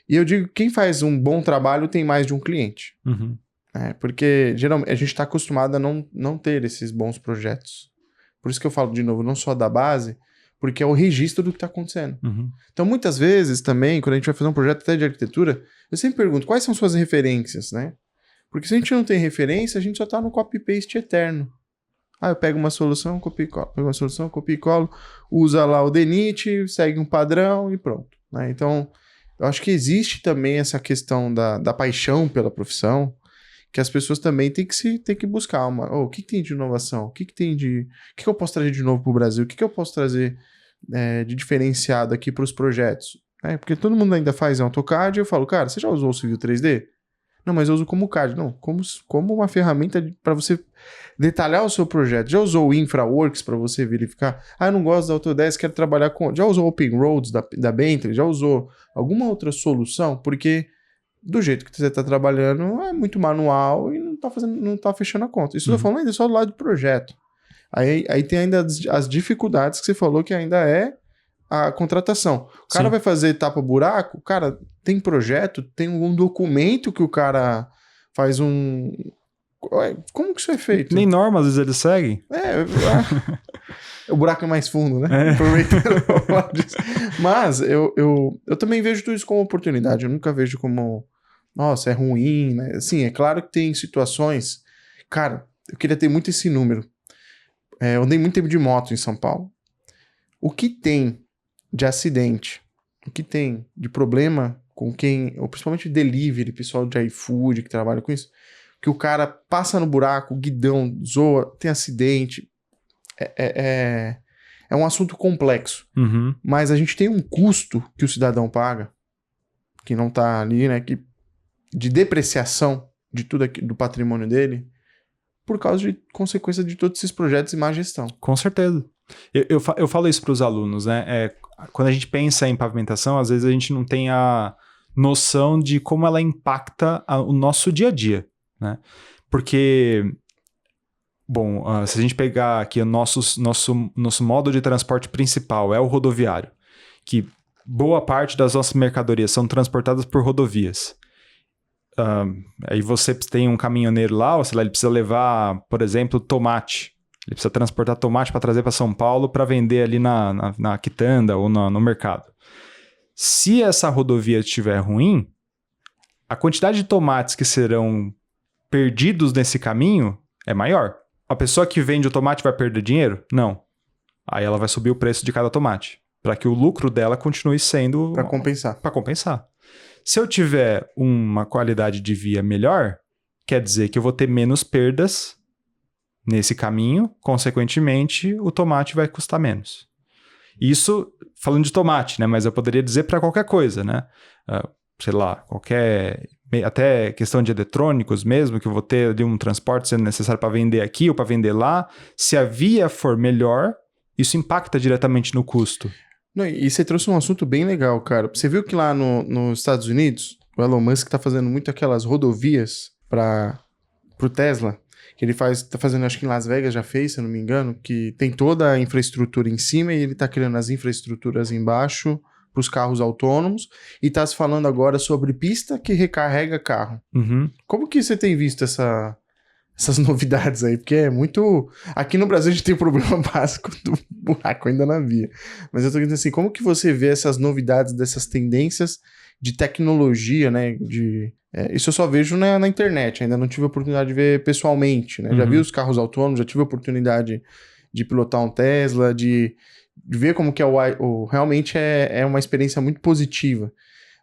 E eu digo, quem faz um bom trabalho tem mais de um cliente. Porque geralmente a gente está acostumado a não ter esses bons projetos. Por isso que eu falo de novo, não só da base, porque é o registro do que está acontecendo. Então muitas vezes também, quando a gente vai fazer um projeto até de arquitetura, eu sempre pergunto, quais são suas referências, né? Porque se a gente não tem referência, a gente só está no copy-paste eterno. Eu pego uma solução, copio e colo. Pego uma solução, copio e colo. Usa lá o DNIT, segue um padrão e pronto. Né? Então, eu acho que existe também essa questão da paixão pela profissão, que as pessoas também têm que buscar o que tem de inovação? O que tem de... O que eu posso trazer de novo para o Brasil? O que eu posso trazer de diferenciado aqui para os projetos? né? Porque todo mundo ainda faz em AutoCAD, eu falo, cara, você já usou o Civil 3D? Não, mas eu uso como CAD. Não, como uma ferramenta para você detalhar o seu projeto. Já usou o InfraWorks para você verificar? Ah, eu não gosto da Autodesk, quero trabalhar com... Já usou o OpenRoads da Bentley? Já usou alguma outra solução? Porque do jeito que você está trabalhando é muito manual e não tá fechando a conta. Isso eu tô falando ainda só do lado do projeto. Aí tem ainda as dificuldades que você falou que ainda é a contratação. O cara vai fazer tapa-buraco, cara, tem projeto, tem um documento que o cara faz um... Como que isso é feito? Nem norma, às vezes eles seguem. O buraco é mais fundo, né? Mas eu também vejo tudo isso como oportunidade. Eu nunca vejo como, nossa, é ruim, né? Assim, é claro que tem situações... Cara, eu queria ter muito esse número. Eu andei muito tempo de moto em São Paulo. O que tem de acidente, o que tem de problema com quem, ou principalmente delivery, pessoal de iFood que trabalha com isso, que o cara passa no buraco, o guidão zoa, tem acidente. É um assunto complexo. Uhum. Mas a gente tem um custo que o cidadão paga, que não tá ali, né, de depreciação de tudo aqui, do patrimônio dele, por causa de consequência de todos esses projetos e má gestão. Com certeza. Eu falo isso para os alunos, né? Quando a gente pensa em pavimentação, às vezes a gente não tem a noção de como ela impacta o nosso dia a dia, né? Porque, bom, se a gente pegar aqui o nosso modo de transporte principal é o rodoviário, que boa parte das nossas mercadorias são transportadas por rodovias. Aí você tem um caminhoneiro lá, ou sei lá, ele precisa levar, por exemplo, tomate. Ele precisa transportar tomate para trazer para São Paulo para vender ali na quitanda ou no mercado. Se essa rodovia estiver ruim, a quantidade de tomates que serão perdidos nesse caminho é maior. A pessoa que vende o tomate vai perder dinheiro? Não. Aí ela vai subir o preço de cada tomate, para que o lucro dela continue sendo... Para compensar. Para compensar. Se eu tiver uma qualidade de via melhor, quer dizer que eu vou ter menos perdas nesse caminho, consequentemente, o tomate vai custar menos. Isso falando de tomate, né? Mas eu poderia dizer para qualquer coisa, né? Sei lá, até questão de eletrônicos mesmo, que eu vou ter ali um transporte sendo necessário para vender aqui ou para vender lá. Se a via for melhor, isso impacta diretamente no custo. Não, e você trouxe um assunto bem legal, cara. Você viu que lá nos Estados Unidos, o Elon Musk tá fazendo muito aquelas rodovias pro Tesla, que ele tá fazendo, acho que em Las Vegas já fez, se eu não me engano, que tem toda a infraestrutura em cima e ele tá criando as infraestruturas embaixo para os carros autônomos, e tá se falando agora sobre pista que recarrega carro. Uhum. Como que você tem visto essas novidades aí? Porque é muito... Aqui no Brasil a gente tem o problema básico do buraco ainda na via. Mas eu tô dizendo assim, como que você vê essas novidades, dessas tendências de tecnologia, né? Isso eu só vejo na internet, ainda não tive a oportunidade de ver pessoalmente, né? Já vi os carros autônomos, já tive a oportunidade de pilotar um Tesla, de ver como que realmente é uma experiência muito positiva.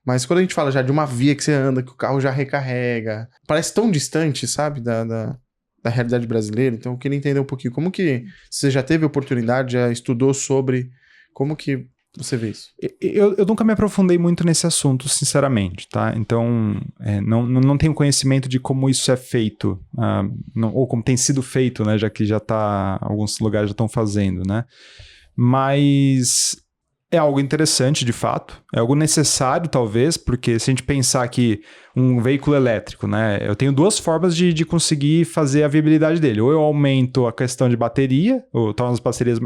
Mas quando a gente fala já de uma via que você anda, que o carro já recarrega, parece tão distante, sabe, da realidade brasileira. Então eu queria entender um pouquinho como que você já teve oportunidade, já estudou sobre, como que você vê isso? Eu nunca me aprofundei muito nesse assunto, sinceramente, tá? Então, não tenho conhecimento de como isso é feito, ou como tem sido feito, né? Já que alguns lugares já estão fazendo, né? Mas é algo interessante, de fato. É algo necessário, talvez, porque se a gente pensar que um veículo elétrico, né? Eu tenho duas formas de conseguir fazer a viabilidade dele. Ou eu aumento a questão de bateria, ou torno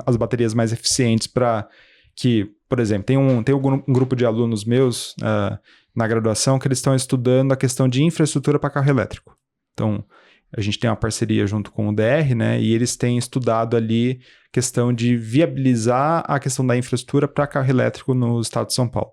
as baterias mais eficientes para que, por exemplo, tem um grupo de alunos meus na graduação que eles estão estudando a questão de infraestrutura para carro elétrico. Então, a gente tem uma parceria junto com o DR, né? E eles têm estudado ali a questão de viabilizar a questão da infraestrutura para carro elétrico no estado de São Paulo.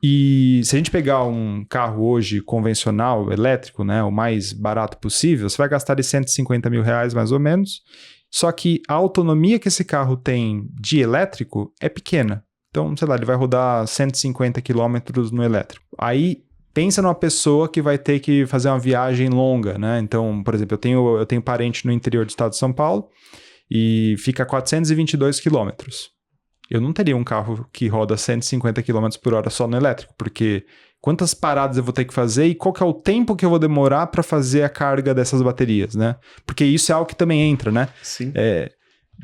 E se a gente pegar um carro hoje convencional, elétrico, né? O mais barato possível, você vai gastar de R$150 mil mais ou menos. Só que a autonomia que esse carro tem de elétrico é pequena. Então, sei lá, ele vai rodar 150 quilômetros no elétrico. Aí, pensa numa pessoa que vai ter que fazer uma viagem longa, né? Então, por exemplo, eu tenho parente no interior do estado de São Paulo e fica a 422 quilômetros. Eu não teria um carro que roda 150 km por hora só no elétrico, porque quantas paradas eu vou ter que fazer e qual que é o tempo que eu vou demorar para fazer a carga dessas baterias, né? Porque isso é algo que também entra, né? Sim.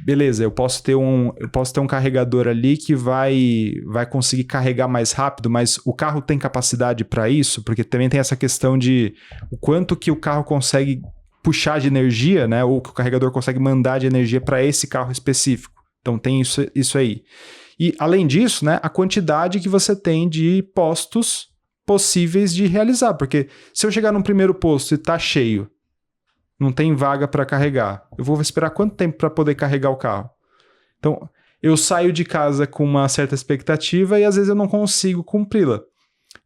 Beleza, eu posso ter um carregador ali que vai conseguir carregar mais rápido, mas o carro tem capacidade para isso? Porque também tem essa questão de o quanto que o carro consegue puxar de energia, né? Ou que o carregador consegue mandar de energia para esse carro específico. Então tem isso aí. E além disso, né, a quantidade que você tem de postos possíveis de realizar. Porque se eu chegar num primeiro posto e tá cheio, não tem vaga para carregar, eu vou esperar quanto tempo para poder carregar o carro? Então, eu saio de casa com uma certa expectativa e às vezes eu não consigo cumpri-la.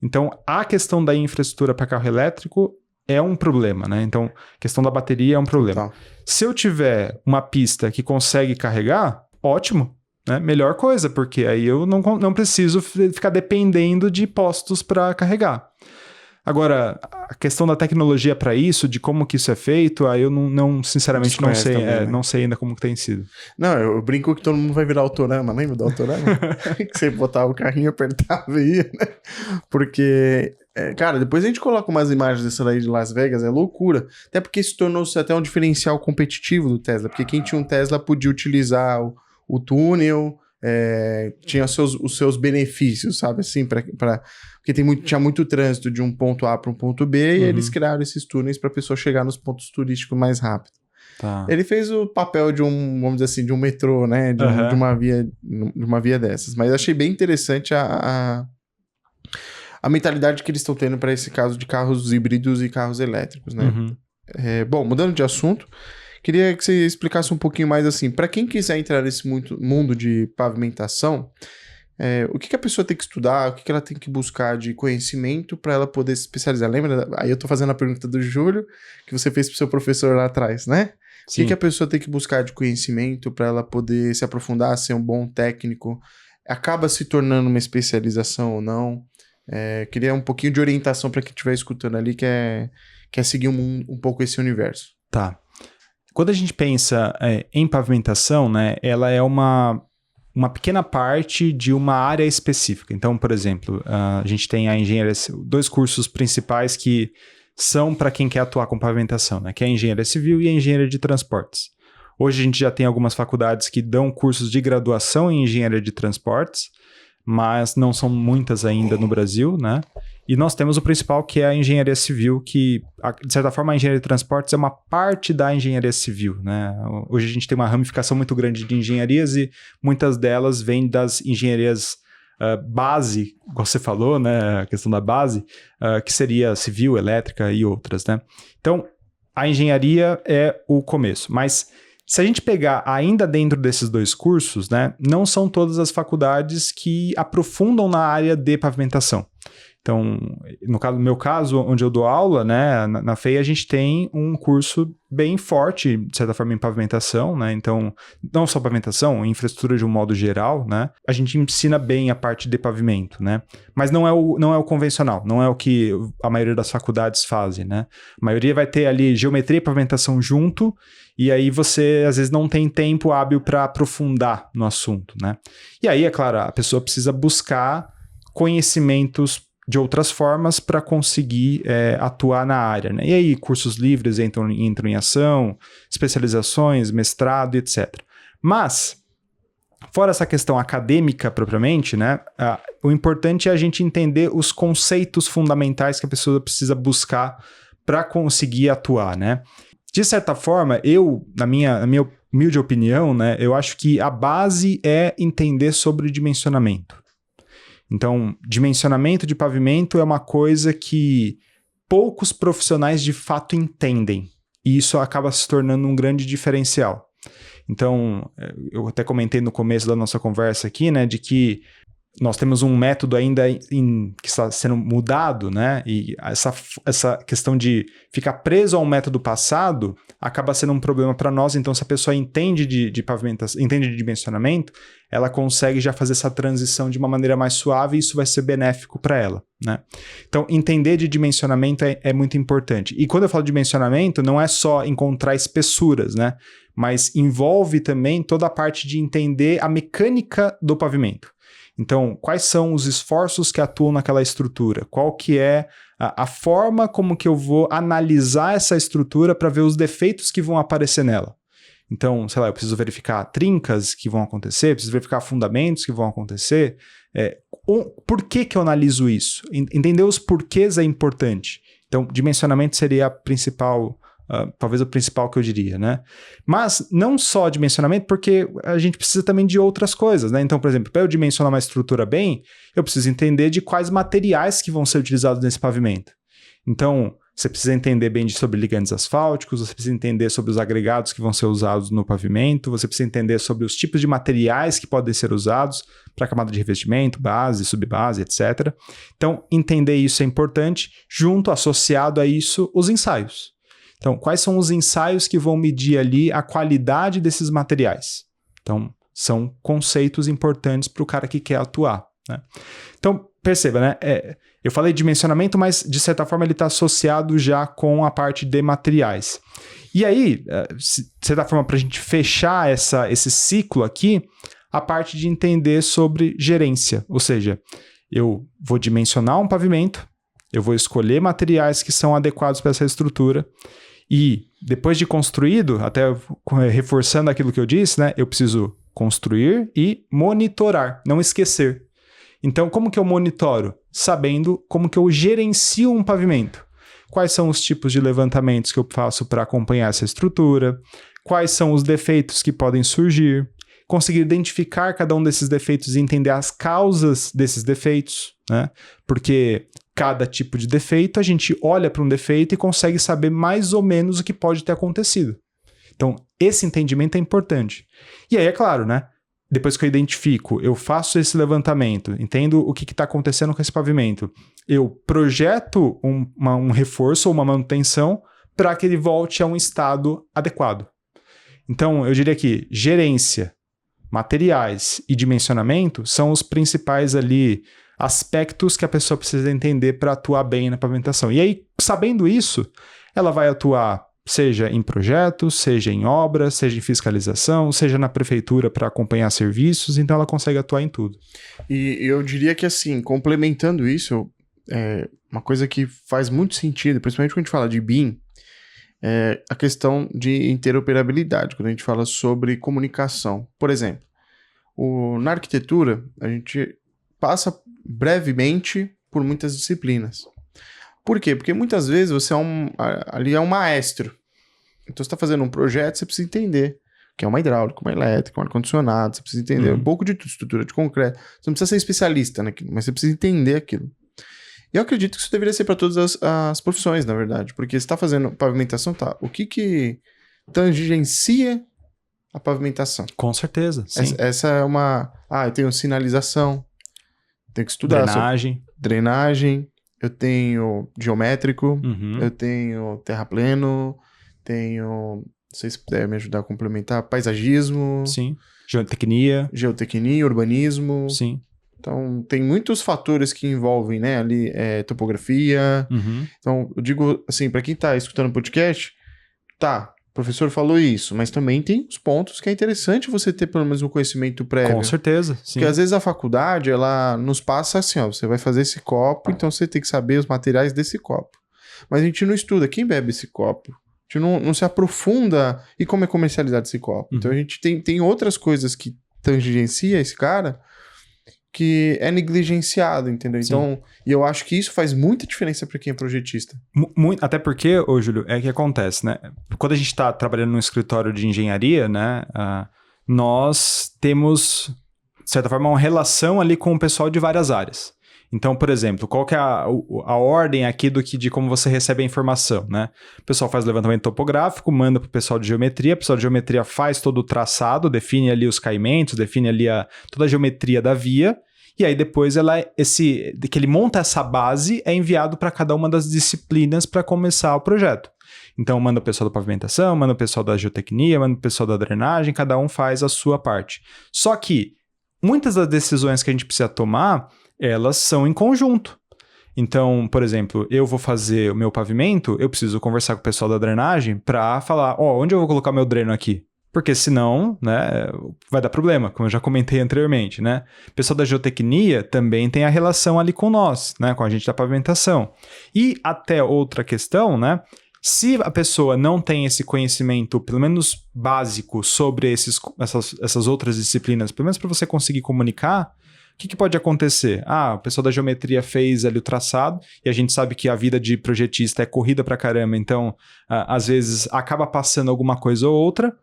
Então, a questão da infraestrutura para carro elétrico é um problema, né? Então, a questão da bateria é um problema. Se eu tiver uma pista que consegue carregar, ótimo, né? Melhor coisa, porque aí eu não preciso ficar dependendo de postos para carregar. Agora, a questão da tecnologia para isso, de como que isso é feito, aí eu sinceramente não sei, também, né? Não sei ainda como que tem sido. Não, eu brinco que todo mundo vai virar Autorama, lembra do Autorama? Que você botava o carrinho, apertava e ia, né? Porque, cara, depois a gente coloca umas imagens dessa daí de Las Vegas, é loucura. Até porque se tornou-se até um diferencial competitivo do Tesla, porque quem tinha um Tesla podia utilizar o túnel, tinha os seus benefícios, sabe, assim, porque tinha muito trânsito de um ponto A para um ponto B, e eles criaram esses túneis para a pessoa chegar nos pontos turísticos mais rápido. Tá. Ele fez o papel de vamos dizer assim, de um metrô, né, de uma via dessas, mas achei bem interessante a mentalidade que eles estão tendo para esse caso de carros híbridos e carros elétricos, né. Bom, mudando de assunto, queria que você explicasse um pouquinho mais assim, para quem quiser entrar nesse mundo de pavimentação, o que a pessoa tem que estudar, o que ela tem que buscar de conhecimento para ela poder se especializar? Lembra? Aí eu tô fazendo a pergunta do Júlio, que você fez pro seu professor lá atrás, né? Sim. O que a pessoa tem que buscar de conhecimento para ela poder se aprofundar, ser um bom técnico? Acaba se tornando uma especialização ou não? Queria um pouquinho de orientação para quem estiver escutando ali, que quer seguir um pouco esse universo. Tá. Quando a gente pensa em pavimentação, né, ela é uma pequena parte de uma área específica. Então, por exemplo, a gente tem a engenharia, 2 cursos principais que são para quem quer atuar com pavimentação, né, que é a engenharia civil e a engenharia de transportes. Hoje a gente já tem algumas faculdades que dão cursos de graduação em engenharia de transportes, mas não são muitas ainda no Brasil, né? E nós temos o principal, que é a engenharia civil, que, de certa forma, a engenharia de transportes é uma parte da engenharia civil, né? Hoje a gente tem uma ramificação muito grande de engenharias e muitas delas vêm das engenharias base, como você falou, né? A questão da base, que seria civil, elétrica e outras, né? Então, a engenharia é o começo, mas se a gente pegar ainda dentro desses 2 cursos, né, não são todas as faculdades que aprofundam na área de pavimentação. Então, no meu caso, onde eu dou aula, né, na FEI, a gente tem um curso bem forte, de certa forma, em pavimentação, né? Então, não só pavimentação, infraestrutura de um modo geral, né? A gente ensina bem a parte de pavimento, né? Mas não é o convencional, não é o que a maioria das faculdades fazem, né? A maioria vai ter ali geometria e pavimentação junto, e aí você, às vezes, não tem tempo hábil para aprofundar no assunto, né? E aí, é claro, a pessoa precisa buscar conhecimentos de outras formas para conseguir atuar na área, né? E aí, cursos livres entram em ação, especializações, mestrado, etc. Mas, fora essa questão acadêmica propriamente, né? O importante é a gente entender os conceitos fundamentais que a pessoa precisa buscar para conseguir atuar, né? De certa forma, na minha humilde opinião, né? Eu acho que a base é entender sobre dimensionamento. Então, dimensionamento de pavimento é uma coisa que poucos profissionais de fato entendem, e isso acaba se tornando um grande diferencial. Então, eu até comentei no começo da nossa conversa aqui, né, de que nós temos um método ainda que está sendo mudado, né? E essa questão de ficar preso a um método passado acaba sendo um problema para nós. Então, se a pessoa entende de pavimentação, entende de dimensionamento, ela consegue já fazer essa transição de uma maneira mais suave e isso vai ser benéfico para ela, né? Então, entender de dimensionamento é muito importante. E quando eu falo de dimensionamento, não é só encontrar espessuras, né? mas envolve também toda a parte de entender a mecânica do pavimento. Então, quais são os esforços que atuam naquela estrutura? Qual que é a forma como que eu vou analisar essa estrutura para ver os defeitos que vão aparecer nela? Então, sei lá, eu preciso verificar trincas que vão acontecer, preciso verificar fundamentos que vão acontecer. Por que eu analiso isso? Entender os porquês é importante. Então, dimensionamento seria a principal... talvez o principal que eu diria, né? Mas não só dimensionamento, porque a gente precisa também de outras coisas, né? Então, por exemplo, para eu dimensionar uma estrutura bem, eu preciso entender de quais materiais que vão ser utilizados nesse pavimento. Então, você precisa entender bem sobre ligantes asfálticos, você precisa entender sobre os agregados que vão ser usados no pavimento, você precisa entender sobre os tipos de materiais que podem ser usados para a camada de revestimento, base, subbase, etc. Então, entender isso é importante, associado a isso, os ensaios. Então, quais são os ensaios que vão medir ali a qualidade desses materiais? Então, são conceitos importantes para o cara que quer atuar, né? Então, perceba, né? Eu falei de dimensionamento, mas de certa forma ele está associado já com a parte de materiais. E aí, de certa forma, para a gente fechar esse ciclo aqui, a parte de entender sobre gerência. Ou seja, eu vou dimensionar um pavimento, eu vou escolher materiais que são adequados para essa estrutura. E depois de construído, até reforçando aquilo que eu disse, né, eu preciso construir e monitorar, não esquecer. Então, como que eu monitoro? Sabendo como que eu gerencio um pavimento. Quais são os tipos de levantamentos que eu faço para acompanhar essa estrutura? Quais são os defeitos que podem surgir? Conseguir identificar cada um desses defeitos e entender as causas desses defeitos, né? Porque cada tipo de defeito, a gente olha para um defeito e consegue saber mais ou menos o que pode ter acontecido. Então, esse entendimento é importante. E aí, é claro, né? Depois que eu identifico, eu faço esse levantamento, entendo o que está acontecendo com esse pavimento, eu projeto um reforço ou uma manutenção para que ele volte a um estado adequado. Então, eu diria que gerência, materiais e dimensionamento são os principais ali aspectos que a pessoa precisa entender para atuar bem na pavimentação. E aí, sabendo isso, ela vai atuar seja em projetos, seja em obras, seja em fiscalização, seja na prefeitura para acompanhar serviços, então ela consegue atuar em tudo. E eu diria que assim, complementando isso, uma coisa que faz muito sentido, principalmente quando a gente fala de BIM, é a questão de interoperabilidade, quando a gente fala sobre comunicação. Por exemplo, na arquitetura, a gente passa brevemente por muitas disciplinas. Por quê? Porque muitas vezes você ali é um maestro. Então você está fazendo um projeto, você precisa entender o que é uma hidráulica, uma elétrica, um ar-condicionado, você precisa entender um pouco de tudo, estrutura de concreto. Você não precisa ser especialista naquilo, mas você precisa entender aquilo. E eu acredito que isso deveria ser para todas as profissões, na verdade. Porque você está fazendo pavimentação, tá? O que tangencia a pavimentação? Com certeza, sim. Essa é uma... eu tenho sinalização, tenho que estudar. Drenagem. Eu tenho geométrico, eu tenho terrapleno, tenho, não sei se puder me ajudar a complementar, paisagismo. Sim. Geotecnia, urbanismo. Sim. Então, tem muitos fatores que envolvem, né, ali, topografia. Então, eu digo assim, para quem tá escutando o podcast, o professor falou isso, mas também tem os pontos que é interessante você ter pelo menos um conhecimento prévio. Com certeza, sim. Porque às vezes a faculdade, ela nos passa assim, você vai fazer esse copo, então você tem que saber os materiais desse copo. Mas a gente não estuda quem bebe esse copo. A gente não se aprofunda em como é comercializado esse copo. Então a gente tem outras coisas que tangencia esse cara que é negligenciado, entendeu? Sim. Então, e eu acho que isso faz muita diferença para quem é projetista. Até porque, Júlio, é que acontece, né? Quando a gente está trabalhando num escritório de engenharia, né? Nós temos, de certa forma, uma relação ali com o pessoal de várias áreas. Então, por exemplo, qual que é a ordem aqui de como você recebe a informação, né? O pessoal faz o levantamento topográfico, manda para o pessoal de geometria, o pessoal de geometria faz todo o traçado, define ali os caimentos, define ali toda a geometria da via, e aí depois que ele monta essa base é enviado para cada uma das disciplinas para começar o projeto. Então, manda o pessoal da pavimentação, manda o pessoal da geotecnia, manda o pessoal da drenagem, cada um faz a sua parte. Só que muitas das decisões que a gente precisa tomar, elas são em conjunto. Então, por exemplo, eu vou fazer o meu pavimento, eu preciso conversar com o pessoal da drenagem para falar, onde eu vou colocar meu dreno aqui? Porque senão, né, vai dar problema, como eu já comentei anteriormente, né? O pessoal da geotecnia também tem a relação ali com nós, né, com a gente da pavimentação. E até outra questão, né? Se a pessoa não tem esse conhecimento, pelo menos básico, sobre essas outras disciplinas, pelo menos para você conseguir comunicar, o que pode acontecer? O pessoal da geometria fez ali o traçado, e a gente sabe que a vida de projetista é corrida pra caramba, então, às vezes, acaba passando alguma coisa ou outra,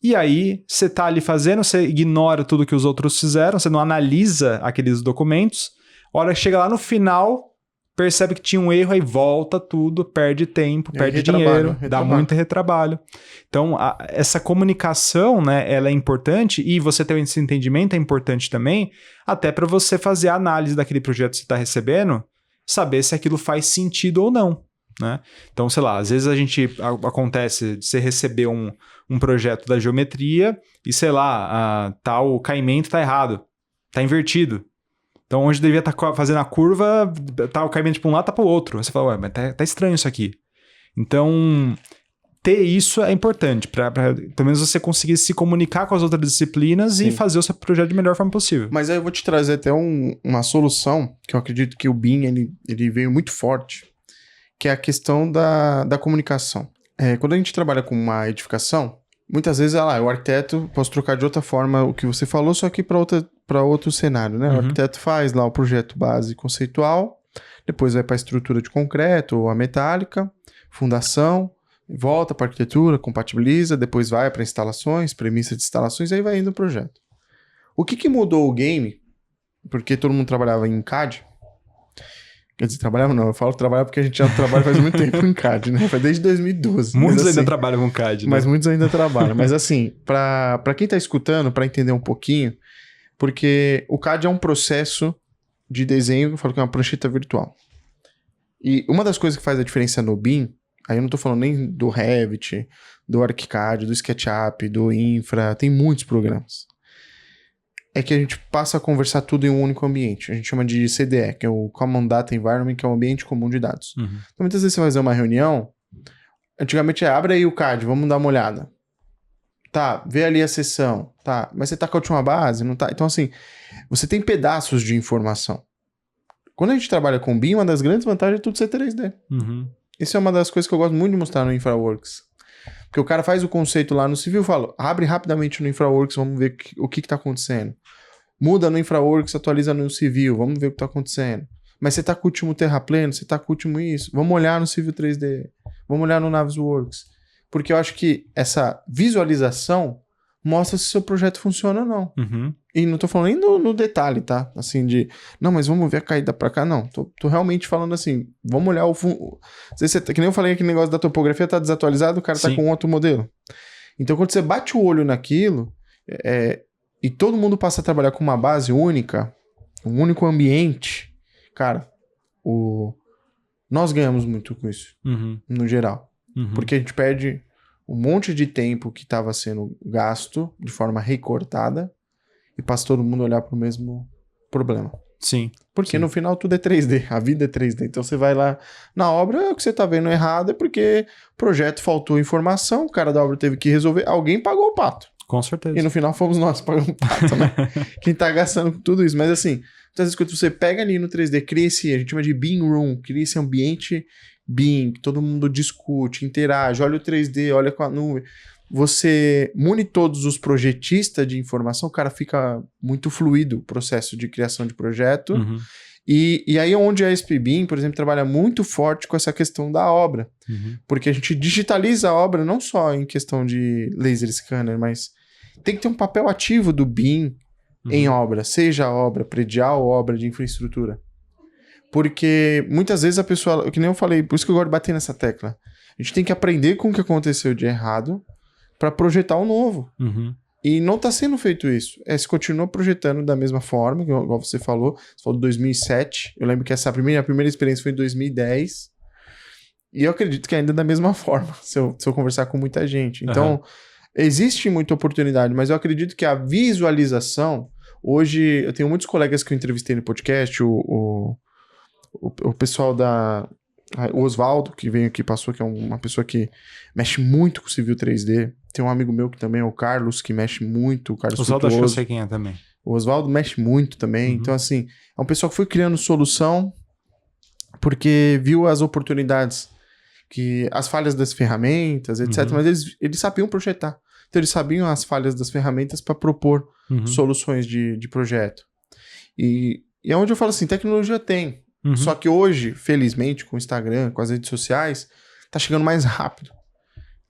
e aí você tá ali fazendo, você ignora tudo que os outros fizeram, você não analisa aqueles documentos, a hora que chega lá no final, percebe que tinha um erro, aí volta tudo, perde tempo, perde dinheiro, dá muito retrabalho. Então, essa comunicação, né, ela é importante, e você ter esse entendimento é importante também, até para você fazer a análise daquele projeto que você está recebendo, saber se aquilo faz sentido ou não, né? Então, sei lá, às vezes acontece de você receber um projeto da geometria e, sei lá, o caimento está errado, está invertido. Então, onde devia estar fazendo a curva, tá o caimento de um lado, tá para o outro. Aí você fala, mas tá estranho isso aqui. Então, ter isso é importante, para pelo menos você conseguir se comunicar com as outras disciplinas e fazer o seu projeto de melhor forma possível. Mas aí eu vou te trazer até uma solução, que eu acredito que o BIM ele veio muito forte, que é a questão da comunicação. Quando a gente trabalha com uma edificação, muitas vezes, o arquiteto, posso trocar de outra forma o que você falou, só que para outro cenário, né? Uhum. O arquiteto faz lá o projeto base conceitual, depois vai para a estrutura de concreto ou a metálica, fundação, volta para a arquitetura, compatibiliza, depois vai para instalações, premissa de instalações, aí vai indo o projeto. O que mudou o game? Porque todo mundo trabalhava em CAD. Quer dizer, trabalhava não, eu falo trabalhar porque a gente já trabalha faz muito tempo em CAD, né? Foi desde 2012. Muitos ainda trabalham com CAD, né? Mas muitos ainda trabalham. Mas assim, para quem tá escutando, para entender um pouquinho, porque o CAD é um processo de desenho, eu falo que é uma prancheta virtual. E uma das coisas que faz a diferença no BIM, aí eu não tô falando nem do Revit, do ArchiCAD, do SketchUp, do Infra, tem muitos programas. É que a gente passa a conversar tudo em um único ambiente. A gente chama de CDE, que é o Common Data Environment, que é um ambiente comum de dados. Uhum. Então, muitas vezes você vai fazer uma reunião, antigamente abre aí o CAD, vamos dar uma olhada. Tá, vê ali a sessão. Tá, mas você tá com a última base? Não tá? Então, assim, você tem pedaços de informação. Quando a gente trabalha com BIM, uma das grandes vantagens é tudo ser 3D. Uhum. Isso é uma das coisas que eu gosto muito de mostrar no InfraWorks. Porque o cara faz o conceito lá no Civil e fala, abre rapidamente no InfraWorks, vamos ver o que tá acontecendo. Muda no InfraWorks, atualiza no Civil, vamos ver o que tá acontecendo. Mas você tá com o último Terraplano, você tá com o último isso, vamos olhar no Civil 3D, vamos olhar no Navisworks. Porque eu acho que essa visualização mostra se o seu projeto funciona ou não. Uhum. E não tô falando nem no detalhe, tá? Assim, não, mas vamos ver a caída pra cá. Não, tô realmente falando assim, vamos olhar o fundo. Que nem eu falei, aquele negócio da topografia tá desatualizado, o cara Sim. tá com outro modelo. Então, quando você bate o olho naquilo, e todo mundo passa a trabalhar com uma base única, um único ambiente, cara, nós ganhamos muito com isso, no geral. Uhum. Porque a gente perde um monte de tempo que estava sendo gasto de forma recortada e passa todo mundo a olhar para o mesmo problema. Sim. Porque no final tudo é 3D, a vida é 3D. Então você vai lá na obra, o que você tá vendo errado é porque o projeto faltou informação, o cara da obra teve que resolver, alguém pagou o pato. Com certeza. E no final fomos nós que pagamos o pato, né? Quem tá gastando com tudo isso. Mas assim, muitas vezes quando você pega ali no 3D, cria a gente chama de BIM Room, cria esse ambiente BIM, que todo mundo discute, interage, olha o 3D, olha com a nuvem. Você mune todos os projetistas de informação, o cara fica muito fluido o processo de criação de projeto. Uhum. E aí é onde a SPBIM, por exemplo, trabalha muito forte com essa questão da obra. Uhum. Porque a gente digitaliza a obra não só em questão de laser scanner, mas tem que ter um papel ativo do BIM em obra, seja obra predial ou obra de infraestrutura. Porque muitas vezes a pessoa, que nem eu falei, por isso que eu gosto de bater nessa tecla. A gente tem que aprender com o que aconteceu de errado para projetar o novo. Uhum. E não está sendo feito isso. Se continua projetando da mesma forma, igual você falou 2007. Eu lembro que a primeira experiência foi em 2010. E eu acredito que ainda da mesma forma, se eu conversar com muita gente. Então, existe muita oportunidade, mas eu acredito que a visualização... Hoje, eu tenho muitos colegas que eu entrevistei no podcast, o pessoal o Oswaldo, que veio aqui, passou, que é uma pessoa que mexe muito com Civil 3D. Tem um amigo meu que também é o Carlos, que mexe muito. O Carlos Oswaldo, acho que eu Frutuoso. sei quem é também. O Oswaldo mexe muito também. Então, assim, é um pessoal que foi criando solução porque viu as oportunidades, que as falhas das ferramentas, etc. Mas eles sabiam projetar. Então, eles sabiam as falhas das ferramentas para propor soluções de projeto. E é onde eu falo assim, tecnologia tem. Só que hoje, felizmente, com o Instagram, com as redes sociais, tá chegando mais rápido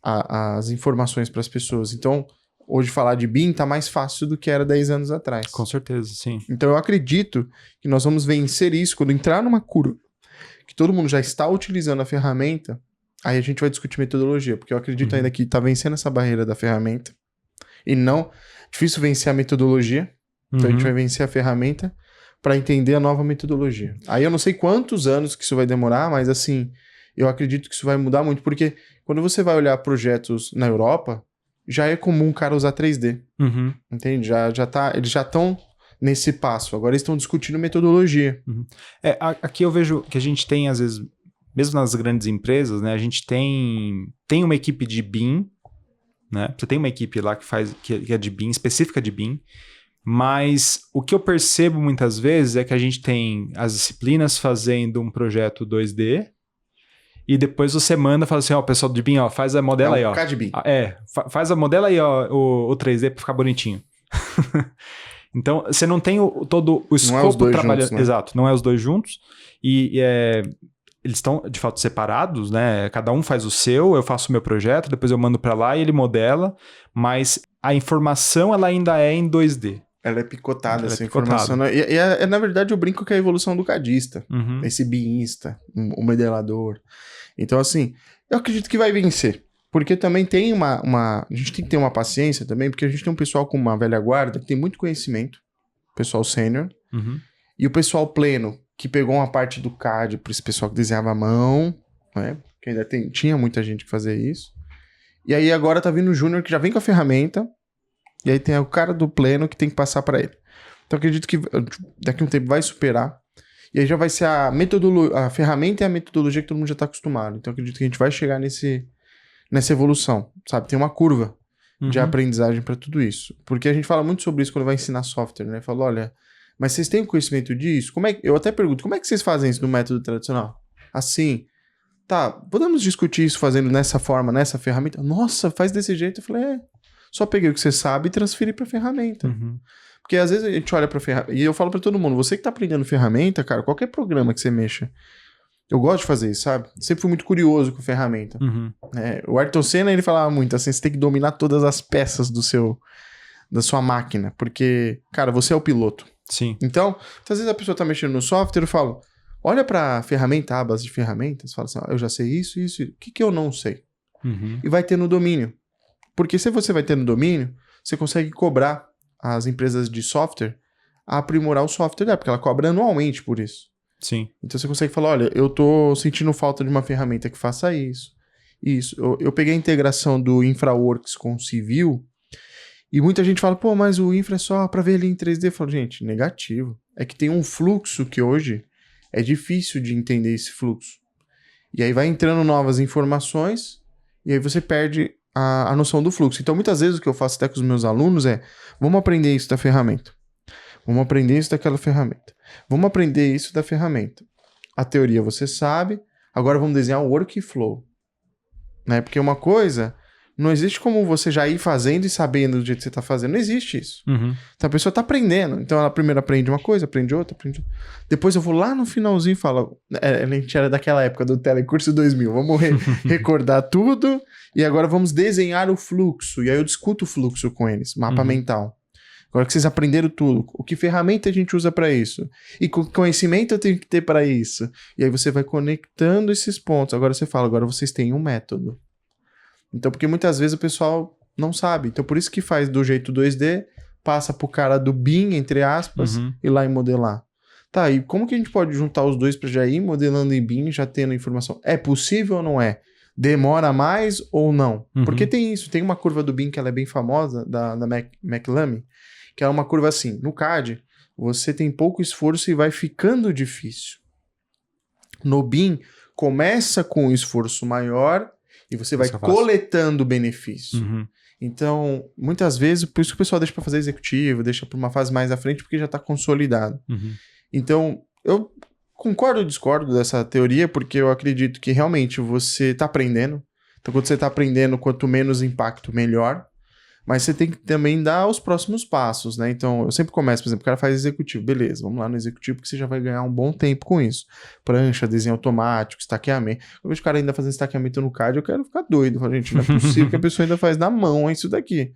as informações para as pessoas. Então, hoje falar de BIM tá mais fácil do que era 10 anos atrás. Com certeza, sim. Então, eu acredito que nós vamos vencer isso quando entrar numa curva que todo mundo já está utilizando a ferramenta, aí a gente vai discutir metodologia, porque eu acredito ainda que tá vencendo essa barreira da ferramenta. E não, difícil vencer a metodologia, então a gente vai vencer a ferramenta para entender a nova metodologia. Aí eu não sei quantos anos que isso vai demorar, mas assim, eu acredito que isso vai mudar muito, porque quando você vai olhar projetos na Europa, já é comum o cara usar 3D, entende? Eles já estão nesse passo, agora eles estão discutindo metodologia. Aqui eu vejo que a gente tem, às vezes, mesmo nas grandes empresas, né, a gente tem uma equipe de BIM, né? Você tem uma equipe lá que é de BIM, específica de BIM, mas o que eu percebo muitas vezes é que a gente tem as disciplinas fazendo um projeto 2D e depois você manda e fala assim, ó, pessoal de BIM, ó, faz a modela aí, ó. CAD-BIM. Faz a modela aí, ó, o 3D pra ficar bonitinho. Então, você não tem todo o escopo trabalhando. Juntos, né? Exato, não é os dois juntos. Eles estão, de fato, separados, né? Cada um faz o seu, eu faço o meu projeto, depois eu mando para lá e ele modela, mas a informação, ela ainda é em 2D. Ela é picotada, essa informação. Na verdade, eu brinco que é a evolução do cadista, esse biinsta, o modelador. Então, assim, eu acredito que vai vencer. Porque também tem a gente tem que ter uma paciência também, porque a gente tem um pessoal com uma velha guarda que tem muito conhecimento, pessoal sênior, e o pessoal pleno, que pegou uma parte do CAD para esse pessoal que desenhava à mão, né? Que ainda tinha muita gente que fazia isso. E aí agora tá vindo o júnior que já vem com a ferramenta, e aí tem o cara do pleno que tem que passar para ele. Então acredito que daqui a um tempo vai superar, e aí já vai ser a ferramenta e a metodologia que todo mundo já tá acostumado. Então acredito que a gente vai chegar nessa evolução, sabe? Tem uma curva de aprendizagem para tudo isso. Porque a gente fala muito sobre isso quando vai ensinar software, né? Fala, olha, mas vocês têm conhecimento disso? Eu até pergunto, como é que vocês fazem isso no método tradicional? Assim, tá, podemos discutir isso fazendo nessa forma, nessa ferramenta? Nossa, faz desse jeito. Eu falei, só peguei o que você sabe e transferi pra ferramenta. Porque às vezes a gente olha pra ferramenta, e eu falo pra todo mundo, você que tá aprendendo ferramenta, cara, qualquer programa que você mexa, eu gosto de fazer isso, sabe? Sempre fui muito curioso com ferramenta. O Ayrton Senna, ele falava muito assim, você tem que dominar todas as peças da sua máquina, porque, cara, você é o piloto. Sim. Então, às vezes a pessoa tá mexendo no software, eu falo, olha pra ferramenta, abas de ferramentas, fala assim, eu já sei isso, o que eu não sei? E vai ter no domínio. Porque se você vai ter no domínio, você consegue cobrar as empresas de software a aprimorar o software dela, porque ela cobra anualmente por isso. Sim. Então você consegue falar, olha, eu tô sentindo falta de uma ferramenta que faça isso. Eu peguei a integração do InfraWorks com o Civil, e muita gente fala, pô, mas o Infra é só pra ver ali em 3D. Eu falo, gente, negativo. É que tem um fluxo que hoje é difícil de entender esse fluxo. E aí vai entrando novas informações, e aí você perde a noção do fluxo. Então, muitas vezes o que eu faço até com os meus alunos é, vamos aprender isso da ferramenta. Vamos aprender isso daquela ferramenta. Vamos aprender isso da ferramenta. A teoria você sabe, agora vamos desenhar o workflow. Né? Porque uma coisa, não existe como você já ir fazendo e sabendo do jeito que você está fazendo. Não existe isso. Então a pessoa está aprendendo. Então ela primeiro aprende uma coisa, aprende outra, Depois eu vou lá no finalzinho e falo, a gente era daquela época do Telecurso 2000, vamos recordar tudo e agora vamos desenhar o fluxo. E aí eu discuto o fluxo com eles, mapa mental. Agora que vocês aprenderam tudo, o que ferramenta a gente usa para isso? E que conhecimento eu tenho que ter para isso? E aí você vai conectando esses pontos. Agora você fala, agora vocês têm um método. Então, porque muitas vezes o pessoal não sabe. Então, por isso que faz do jeito 2D, passa pro cara do BIM, entre aspas, ir lá e modelar. Tá, e como que a gente pode juntar os dois para já ir modelando em BIM, já tendo informação? É possível ou não é? Demora mais ou não? Porque tem isso, tem uma curva do BIM que ela é bem famosa, da McLamy, que é uma curva assim, no CAD, você tem pouco esforço e vai ficando difícil. No BIM, começa com um esforço maior e você vai coletando benefício. Então, muitas vezes, por isso que o pessoal deixa para fazer executivo, deixa para uma fase mais à frente, porque já está consolidado. Então, eu concordo ou discordo dessa teoria, porque eu acredito que realmente você está aprendendo. Então, quando você está aprendendo, quanto menos impacto, melhor. Mas você tem que também dar os próximos passos, né? Então, eu sempre começo, por exemplo, o cara faz executivo. Beleza, vamos lá no executivo, porque você já vai ganhar um bom tempo com isso. Prancha, desenho automático, estaqueamento. Eu vejo o cara ainda fazendo estaqueamento no CAD, eu quero ficar doido. Eu falo, gente, não é possível que a pessoa ainda faz na mão isso daqui.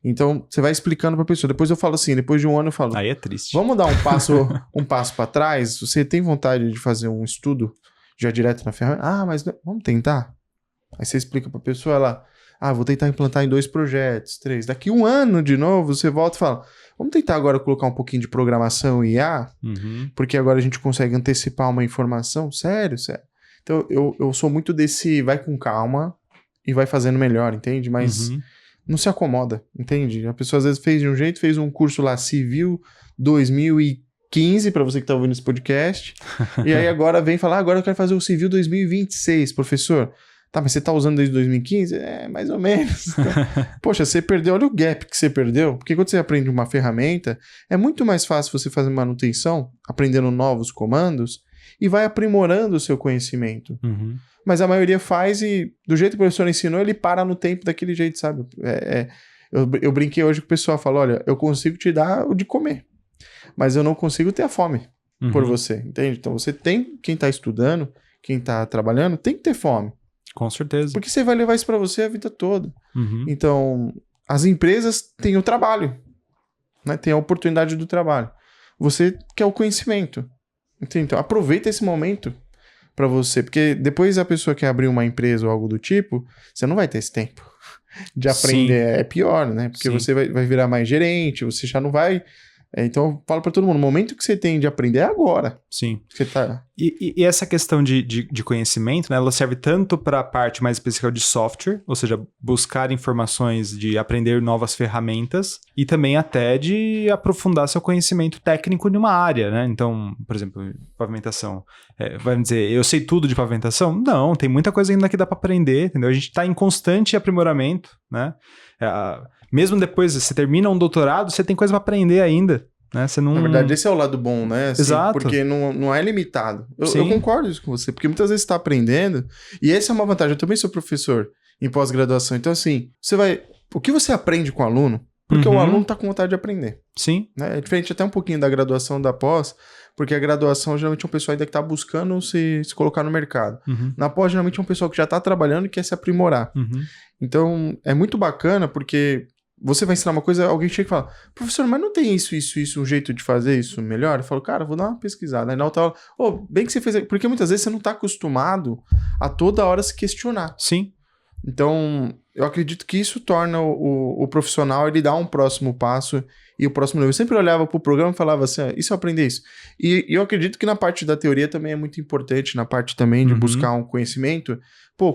Então, você vai explicando pra pessoa. Depois eu falo assim, depois de um ano eu falo... Aí é triste. Vamos dar um passo para trás? Você tem vontade de fazer um estudo já direto na ferramenta? Ah, mas vamos tentar? Aí você explica pra pessoa, ela... vou tentar implantar em 2 projetos, 3. Daqui um ano de novo, você volta e fala, vamos tentar agora colocar um pouquinho de programação e IA, porque agora a gente consegue antecipar uma informação. Sério. Então, eu sou muito desse vai com calma e vai fazendo melhor, entende? Mas não se acomoda, entende? A pessoa às vezes fez de um jeito, fez um curso lá, Civil 2015, para você que tá ouvindo esse podcast, e aí agora vem falar, agora eu quero fazer o Civil 2026, professor. Tá, mas você tá usando desde 2015? Mais ou menos. Poxa, você perdeu, olha o gap que você perdeu. Porque quando você aprende uma ferramenta, é muito mais fácil você fazer manutenção, aprendendo novos comandos, e vai aprimorando o seu conhecimento. Mas a maioria faz e, do jeito que o professor ensinou, ele para no tempo daquele jeito, sabe? Eu brinquei hoje com o pessoal, falo, olha, eu consigo te dar o de comer, mas eu não consigo ter a fome por você, entende? Então você tem, quem tá estudando, quem tá trabalhando, tem que ter fome. Com certeza. Porque você vai levar isso para você a vida toda. Então, as empresas têm o trabalho, né? Tem a oportunidade do trabalho. Você quer o conhecimento. Entende? Então, aproveita esse momento para você. Porque depois a pessoa quer abrir uma empresa ou algo do tipo, você não vai ter esse tempo de aprender. Sim. É pior, né? Porque Sim. você vai virar mais gerente, você já não vai... Então, eu falo para todo mundo, o momento que você tem de aprender é agora. Sim. Você tá... E essa questão de conhecimento, né, ela serve tanto para a parte mais específica de software, ou seja, buscar informações de aprender novas ferramentas, e também até de aprofundar seu conhecimento técnico de uma área, né? Então, por exemplo, pavimentação. Vai me dizer, eu sei tudo de pavimentação? Não, tem muita coisa ainda que dá para aprender, entendeu? A gente está em constante aprimoramento, né? Mesmo depois, você termina um doutorado, você tem coisa para aprender ainda, né? Você não... Na verdade, esse é o lado bom, né? Assim, Exato. Porque não é limitado. Eu concordo isso com você, porque muitas vezes você está aprendendo, e essa é uma vantagem. Eu também sou professor em pós-graduação, então assim, o que você aprende com o aluno, porque o aluno está com vontade de aprender. Sim. Né? É diferente até um pouquinho da graduação da pós, porque a graduação geralmente é um pessoal ainda que está buscando se colocar no mercado. Na pós, geralmente é um pessoal que já está trabalhando e quer se aprimorar. Então, é muito bacana, porque... Você vai ensinar uma coisa, alguém chega e fala, professor, mas não tem isso, um jeito de fazer isso melhor? Eu falo, cara, vou dar uma pesquisada. Aí na outra hora, bem que você fez... Porque muitas vezes você não está acostumado a toda hora se questionar. Sim. Então, eu acredito que isso torna o profissional, ele dá um próximo passo e o próximo nível. Eu sempre olhava pro programa e falava assim, e se eu aprender isso? E eu acredito que na parte da teoria também é muito importante, na parte também de buscar um conhecimento.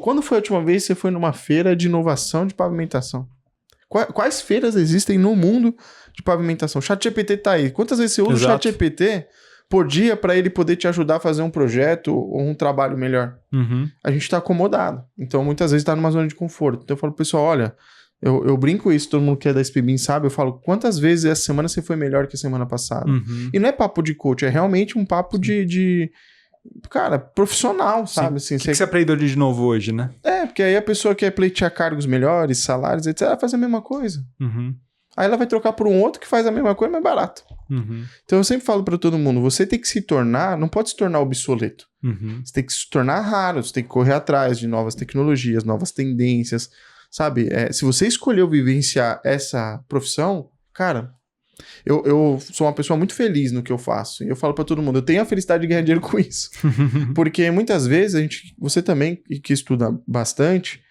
Quando foi a última vez que você foi numa feira de inovação de pavimentação? Quais feiras existem no mundo de pavimentação? O ChatGPT tá aí. Quantas vezes você usa o ChatGPT por dia para ele poder te ajudar a fazer um projeto ou um trabalho melhor? A gente tá acomodado. Então, muitas vezes tá numa zona de conforto. Então, eu falo pro pessoal, olha, eu brinco isso, todo mundo que é da SPBIM sabe, eu falo, quantas vezes essa semana você foi melhor que a semana passada? E não é papo de coach, é realmente um papo de cara, profissional, sabe? Assim, o que você aprendeu de novo hoje, né? Porque aí a pessoa quer pleitear cargos melhores, salários, etc. Ela faz a mesma coisa. Aí ela vai trocar por um outro que faz a mesma coisa, mais barato. Então eu sempre falo pra todo mundo, você tem que se tornar, não pode se tornar obsoleto. Você tem que se tornar raro, você tem que correr atrás de novas tecnologias, novas tendências, sabe? Se você escolheu vivenciar essa profissão, cara... Eu sou uma pessoa muito feliz no que eu faço. E eu falo pra todo mundo, eu tenho a felicidade de ganhar dinheiro com isso. Porque muitas vezes, você também, que estuda bastante,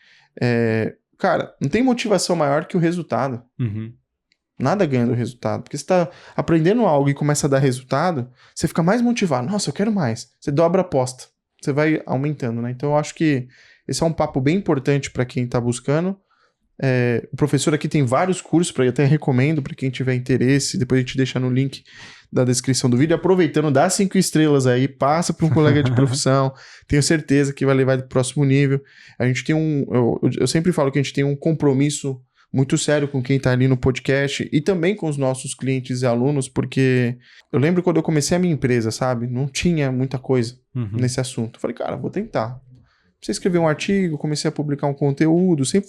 cara, não tem motivação maior que o resultado. Nada ganha do resultado. Porque você tá aprendendo algo e começa a dar resultado, você fica mais motivado. Nossa, eu quero mais. Você dobra a aposta. Você vai aumentando, né? Então eu acho que esse é um papo bem importante pra quem tá buscando. O professor aqui tem vários cursos, eu até recomendo para quem tiver interesse, depois a gente deixa no link da descrição do vídeo. Aproveitando, dá 5 estrelas aí, passa para um colega de profissão, tenho certeza que vai levar para o próximo nível. A gente tem eu sempre falo que a gente tem um compromisso muito sério com quem está ali no podcast e também com os nossos clientes e alunos, porque eu lembro quando eu comecei a minha empresa, sabe? Não tinha muita coisa nesse assunto. Eu falei, cara, vou tentar. Você escrever um artigo, comecei a publicar um conteúdo, sempre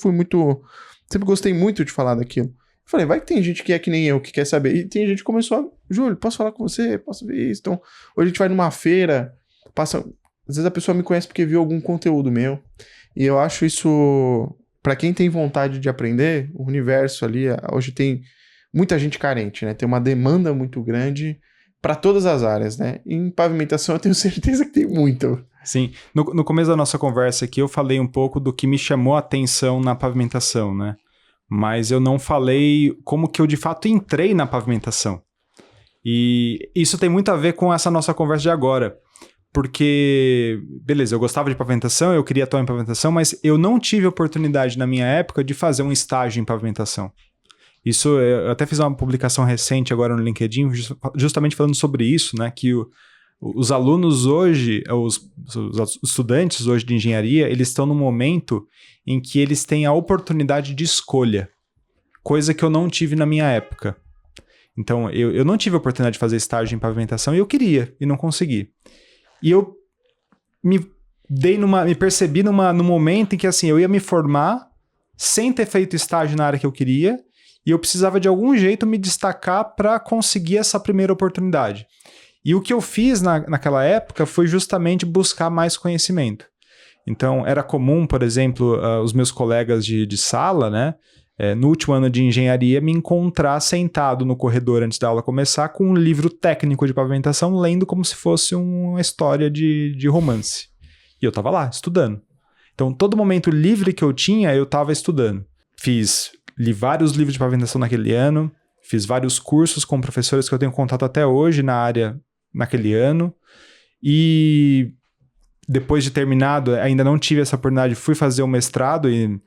gostei muito de falar daquilo. Eu falei, vai que tem gente que é que nem eu, que quer saber. E tem gente que começou a, Júlio, posso falar com você? Posso ver isso? Então, hoje a gente vai numa feira, às vezes a pessoa me conhece porque viu algum conteúdo meu. E eu acho isso, para quem tem vontade de aprender, o universo ali, hoje tem muita gente carente, né? Tem uma demanda muito grande para todas as áreas, né? Em pavimentação eu tenho certeza que tem muito. Sim. No começo da nossa conversa aqui, eu falei um pouco do que me chamou a atenção na pavimentação, né? Mas eu não falei como que eu de fato entrei na pavimentação. E isso tem muito a ver com essa nossa conversa de agora. Porque, beleza, eu gostava de pavimentação, eu queria atuar em pavimentação, mas eu não tive oportunidade na minha época de fazer um estágio em pavimentação. Isso, eu até fiz uma publicação recente agora no LinkedIn, justamente falando sobre isso, né? Que os alunos hoje, os estudantes hoje de engenharia, eles estão num momento em que eles têm a oportunidade de escolha, coisa que eu não tive na minha época. Então, eu não tive a oportunidade de fazer estágio em pavimentação e eu queria, e não consegui. E eu me percebi no momento em que assim, eu ia me formar sem ter feito estágio na área que eu queria e eu precisava de algum jeito me destacar para conseguir essa primeira oportunidade. E o que eu fiz naquela época foi justamente buscar mais conhecimento. Então, era comum, por exemplo, os meus colegas de sala, né, no último ano de engenharia, me encontrar sentado no corredor antes da aula começar com um livro técnico de pavimentação, lendo como se fosse uma história de romance. E eu estava lá, estudando. Então, todo momento livre que eu tinha, eu estava estudando. Li vários livros de pavimentação naquele ano, fiz vários cursos com professores que eu tenho contato até hoje na área naquele ano. E depois de terminado, ainda não tive essa oportunidade, fui fazer o mestrado e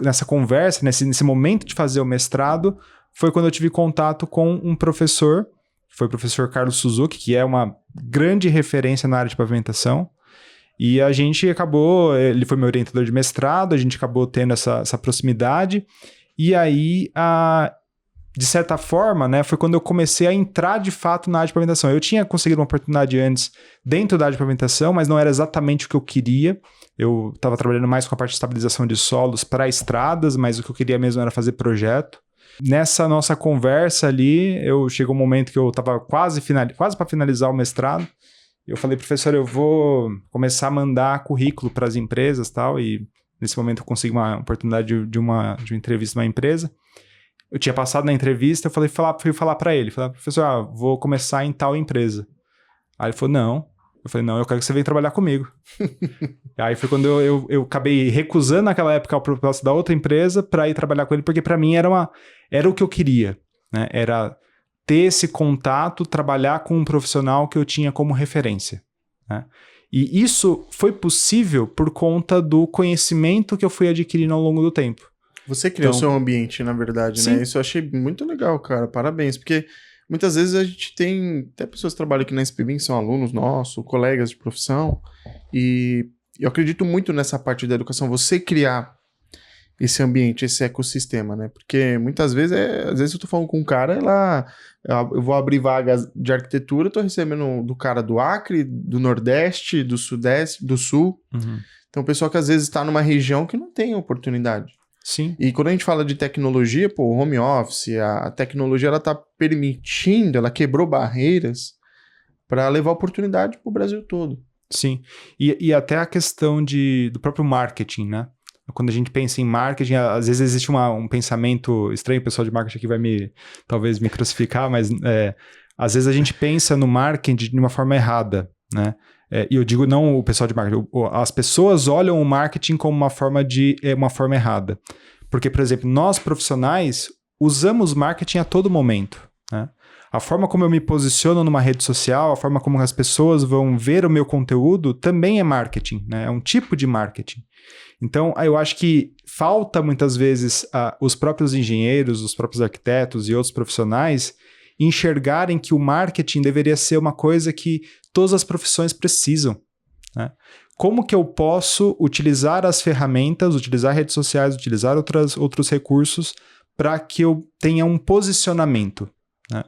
nessa conversa, nesse momento de fazer o mestrado, foi quando eu tive contato com um professor, foi o professor Carlos Suzuki, que é uma grande referência na área de pavimentação, e a gente acabou, ele foi meu orientador de mestrado, a gente acabou tendo essa proximidade, e aí, de certa forma, né, foi quando eu comecei a entrar de fato na área de pavimentação. Eu tinha conseguido uma oportunidade antes dentro da área de pavimentação, mas não era exatamente o que eu queria. Eu estava trabalhando mais com a parte de estabilização de solos para estradas, mas o que eu queria mesmo era fazer projeto. Nessa nossa conversa ali, chegou um momento que eu estava quase para finalizar o mestrado. Eu falei, professor, eu vou começar a mandar currículo para as empresas e tal, e nesse momento eu consegui uma oportunidade de uma entrevista numa empresa. Eu tinha passado na entrevista, fui falar para ele, falei, professor, vou começar em tal empresa. Aí ele falou, não. Eu falei, não, eu quero que você venha trabalhar comigo. Aí foi quando eu acabei recusando naquela época a proposta da outra empresa para ir trabalhar com ele, porque para mim era o que eu queria, né? Era ter esse contato, trabalhar com um profissional que eu tinha como referência, né? E isso foi possível por conta do conhecimento que eu fui adquirindo ao longo do tempo. Você criou o seu ambiente, na verdade, sim. Né? Isso eu achei muito legal, cara. Parabéns. Porque muitas vezes a gente tem até pessoas que trabalham aqui na SPBIM, são alunos nossos, colegas de profissão. E eu acredito muito nessa parte da educação. Você criar esse ambiente, esse ecossistema, né? Porque muitas vezes, às vezes eu tô falando com um cara, eu vou abrir vagas de arquitetura, eu tô recebendo do cara do Acre, do Nordeste, do Sudeste, do Sul. Uhum. Então, o pessoal que às vezes está numa região que não tem oportunidade. Sim. E quando a gente fala de tecnologia, o home office, a tecnologia, ela tá permitindo, ela quebrou barreiras para levar oportunidade pro Brasil todo. Sim. E até a questão do próprio marketing, né? Quando a gente pensa em marketing, às vezes existe um pensamento estranho, o pessoal de marketing aqui vai talvez me crucificar, mas às vezes a gente pensa no marketing de uma forma errada, né? E eu digo não o pessoal de marketing, as pessoas olham o marketing como uma forma errada. Porque, por exemplo, nós profissionais usamos marketing a todo momento, né? A forma como eu me posiciono numa rede social, a forma como as pessoas vão ver o meu conteúdo também é marketing, né? É um tipo de marketing. Então, eu acho que falta muitas vezes os próprios engenheiros, os próprios arquitetos e outros profissionais enxergarem que o marketing deveria ser uma coisa que todas as profissões precisam, né? como que eu posso utilizar as ferramentas, utilizar redes sociais, utilizar outros recursos para que eu tenha um posicionamento, né?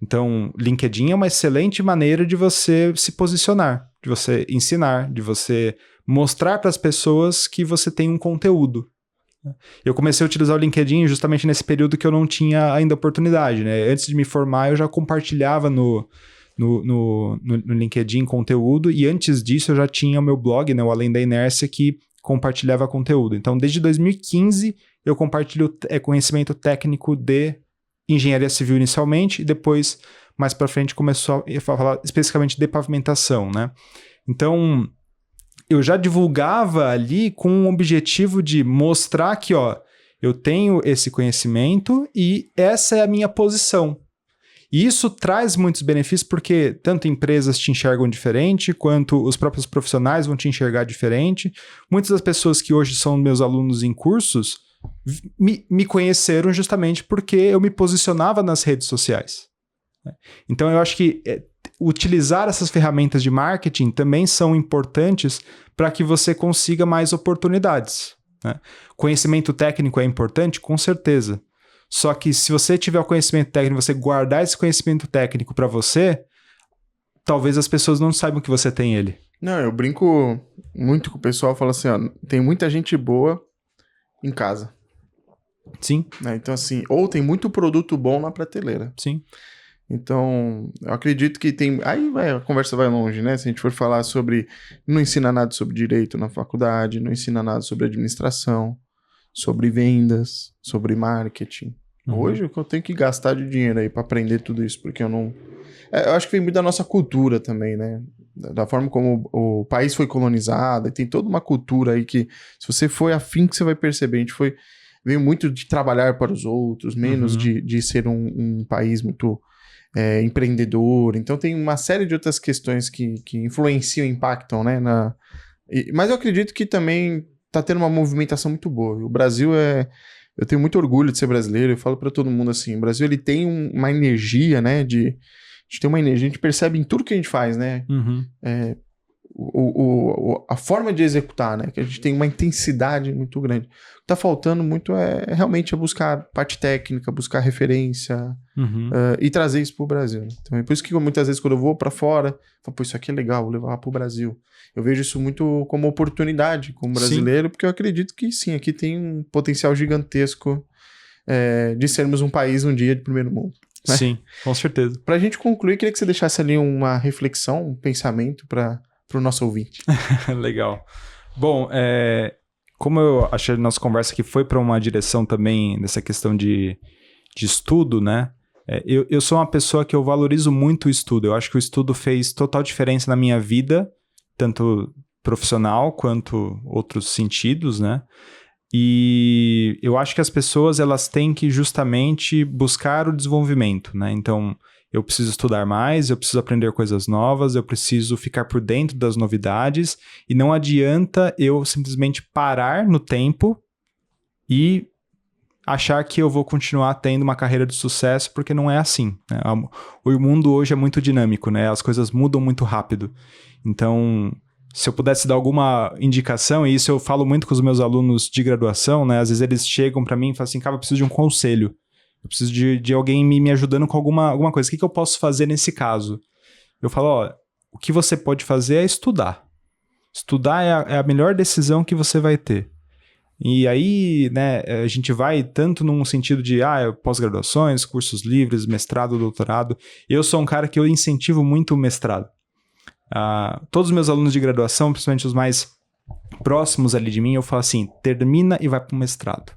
Então, LinkedIn é uma excelente maneira de você se posicionar, de você ensinar, de você mostrar para as pessoas que você tem um conteúdo. Eu comecei a utilizar o LinkedIn justamente nesse período que eu não tinha ainda oportunidade, né? Antes de me formar, eu já compartilhava no LinkedIn conteúdo, e antes disso eu já tinha o meu blog, né, o Além da Inércia, que compartilhava conteúdo. Então, desde 2015, eu compartilho conhecimento técnico de engenharia civil inicialmente, e depois, mais para frente, começou a falar especificamente de pavimentação, né? Então, eu já divulgava ali com o objetivo de mostrar que, ó, eu tenho esse conhecimento e essa é a minha posição. E isso traz muitos benefícios porque tanto empresas te enxergam diferente, quanto os próprios profissionais vão te enxergar diferente. Muitas das pessoas que hoje são meus alunos em cursos me conheceram justamente porque eu me posicionava nas redes sociais. Então eu acho que utilizar essas ferramentas de marketing também são importantes para que você consiga mais oportunidades, né? Conhecimento técnico é importante? Com certeza. Só que se você tiver o conhecimento técnico, você guardar esse conhecimento técnico para você, talvez as pessoas não saibam que você tem ele. Não, eu brinco muito com o pessoal, falo assim, ó, tem muita gente boa em casa. Sim. Né? Então assim, ou tem muito produto bom na prateleira. Sim. Então, eu acredito que tem... Aí a conversa vai longe, né? Se a gente for falar sobre... Não ensina nada sobre direito na faculdade, não ensina nada sobre administração, sobre vendas, sobre marketing. Uhum. Hoje eu tenho que gastar de dinheiro aí para aprender tudo isso, porque eu não... Eu acho que vem muito da nossa cultura também, né? Da forma como o país foi colonizado, e tem toda uma cultura aí que, se você for afim, que você vai perceber, a gente veio muito de trabalhar para os outros, menos de ser um país muito... empreendedor, então tem uma série de outras questões que influenciam, impactam, né? Mas eu acredito que também tá tendo uma movimentação muito boa. O Brasil eu tenho muito orgulho de ser brasileiro, eu falo para todo mundo assim, o Brasil ele tem uma energia, né? A gente tem uma energia, a gente percebe em tudo que a gente faz, né? A forma de executar, né? Que a gente tem uma intensidade muito grande. O que tá faltando muito realmente buscar parte técnica, buscar referência e trazer isso pro Brasil. Né? Então é por isso que muitas vezes quando eu vou para fora, eu falo, pô, isso aqui é legal, vou levar pro Brasil. Eu vejo isso muito como oportunidade como brasileiro, porque eu acredito que sim, aqui tem um potencial gigantesco de sermos um país um dia de primeiro mundo. Né? Sim, com certeza. Pra gente concluir, queria que você deixasse ali uma reflexão, um pensamento para o nosso ouvinte. Legal. Bom, como eu achei a nossa conversa que foi para uma direção também dessa questão de estudo, né? Eu sou uma pessoa que eu valorizo muito o estudo. Eu acho que o estudo fez total diferença na minha vida, tanto profissional quanto outros sentidos, né? E eu acho que as pessoas elas têm que justamente buscar o desenvolvimento, né? Então, eu preciso estudar mais, eu preciso aprender coisas novas, eu preciso ficar por dentro das novidades, e não adianta eu simplesmente parar no tempo e achar que eu vou continuar tendo uma carreira de sucesso, porque não é assim, né? O mundo hoje é muito dinâmico, né? As coisas mudam muito rápido. Então, se eu pudesse dar alguma indicação, e isso eu falo muito com os meus alunos de graduação, né? Às vezes eles chegam para mim e falam assim, cara, eu preciso de um conselho. Eu preciso de alguém me ajudando com alguma coisa. O que eu posso fazer nesse caso? Eu falo, ó, o que você pode fazer é estudar. Estudar é a melhor decisão que você vai ter. E aí, né, a gente vai tanto num sentido de pós-graduações, cursos livres, mestrado, doutorado. Eu sou um cara que eu incentivo muito o mestrado. Todos os meus alunos de graduação, principalmente os mais próximos ali de mim, eu falo assim, termina e vai para o mestrado.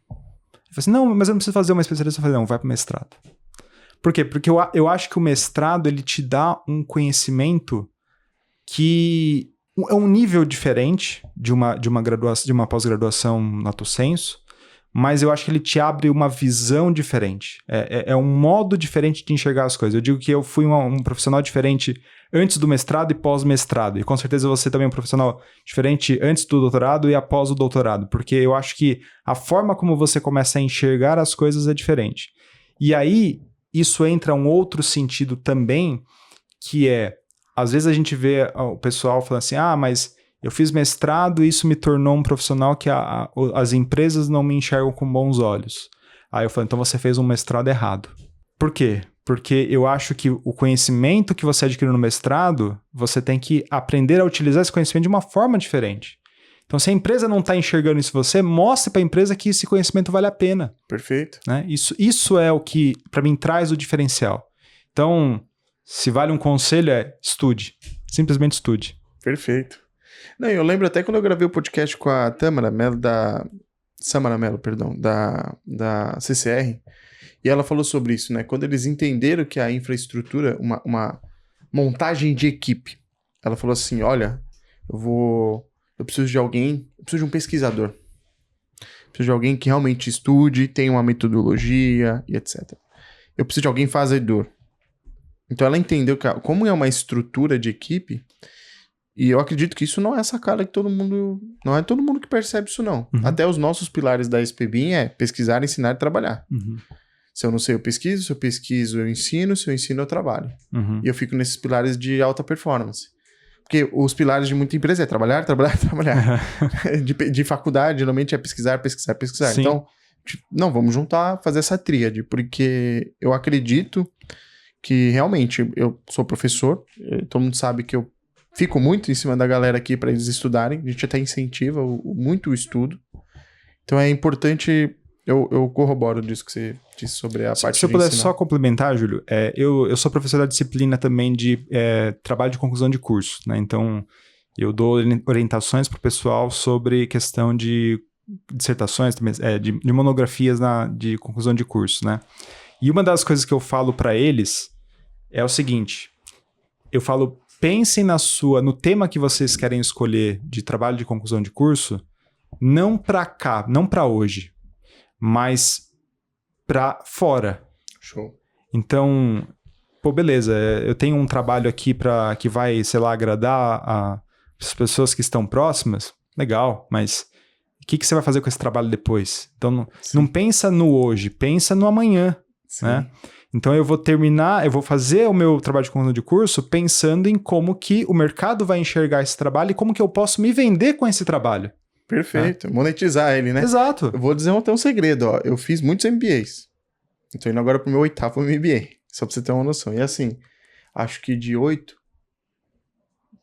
Eu falo assim, não, mas eu não preciso fazer uma especialização. Eu falei, não, vai para o mestrado. Por quê? Porque eu acho que o mestrado, ele te dá um conhecimento que é um nível diferente de uma graduação, de uma pós-graduação lato sensu, mas eu acho que ele te abre uma visão diferente. É um modo diferente de enxergar as coisas. Eu digo que eu fui um profissional diferente antes do mestrado e pós-mestrado. E com certeza você também é um profissional diferente antes do doutorado e após o doutorado. Porque eu acho que a forma como você começa a enxergar as coisas é diferente. E aí, isso entra um outro sentido também, que às vezes a gente vê o pessoal falando assim, mas Eu fiz mestrado e isso me tornou um profissional que as empresas não me enxergam com bons olhos. Aí eu falei, então você fez um mestrado errado. Por quê? Porque eu acho que o conhecimento que você adquiriu no mestrado, você tem que aprender a utilizar esse conhecimento de uma forma diferente. Então, se a empresa não está enxergando isso em você, mostre para a empresa que esse conhecimento vale a pena. Perfeito. Né? Isso é o que, para mim, traz o diferencial. Então, se vale um conselho, estude. Simplesmente estude. Perfeito. Não, eu lembro até quando eu gravei o podcast com a Samara Mello, da CCR, e ela falou sobre isso, né? Quando eles entenderam que a infraestrutura, uma montagem de equipe, ela falou assim, olha, eu preciso de alguém, eu preciso de um pesquisador. Eu preciso de alguém que realmente estude, tenha uma metodologia e etc. Eu preciso de alguém fazedor. Então ela entendeu que como é uma estrutura de equipe, e eu acredito que isso não é essa cara que não é todo mundo que percebe isso não. Uhum. Até os nossos pilares da SPBIM é pesquisar, ensinar e trabalhar. Uhum. Se eu não sei, eu pesquiso. Se eu pesquiso, eu ensino. Se eu ensino, eu trabalho. Uhum. E eu fico nesses pilares de alta performance. Porque os pilares de muita empresa é trabalhar, trabalhar, trabalhar. de faculdade, geralmente é pesquisar, pesquisar, pesquisar. Sim. Então, não, vamos juntar, fazer essa tríade. Porque eu acredito que realmente eu sou professor. Todo mundo sabe que eu fico muito em cima da galera aqui para eles estudarem. A gente até incentiva muito o estudo. Então é importante... Eu corroboro disso que você disse sobre a parte de Se eu puder ensinar. só complementar, Júlio, eu sou professor da disciplina também de trabalho de conclusão de curso, né? Então, eu dou orientações para o pessoal sobre questão de dissertações, de monografias de conclusão de curso, né? E uma das coisas que eu falo para eles é o seguinte, eu falo, pensem no tema que vocês querem escolher de trabalho de conclusão de curso, não para cá, não para hoje, mas para fora. Show. Então, beleza, eu tenho um trabalho aqui que vai, sei lá, agradar as pessoas que estão próximas, legal, mas o que você vai fazer com esse trabalho depois? Então, não pensa no hoje, pensa no amanhã, né? Então, eu vou fazer o meu trabalho de conclusão de curso pensando em como que o mercado vai enxergar esse trabalho e como que eu posso me vender com esse trabalho. Perfeito. Monetizar ele, né? Exato. Eu vou dizer até um segredo, ó. Eu fiz muitos MBAs. Eu tô indo agora pro meu 8º MBA. Só pra você ter uma noção. E assim, acho que de 8,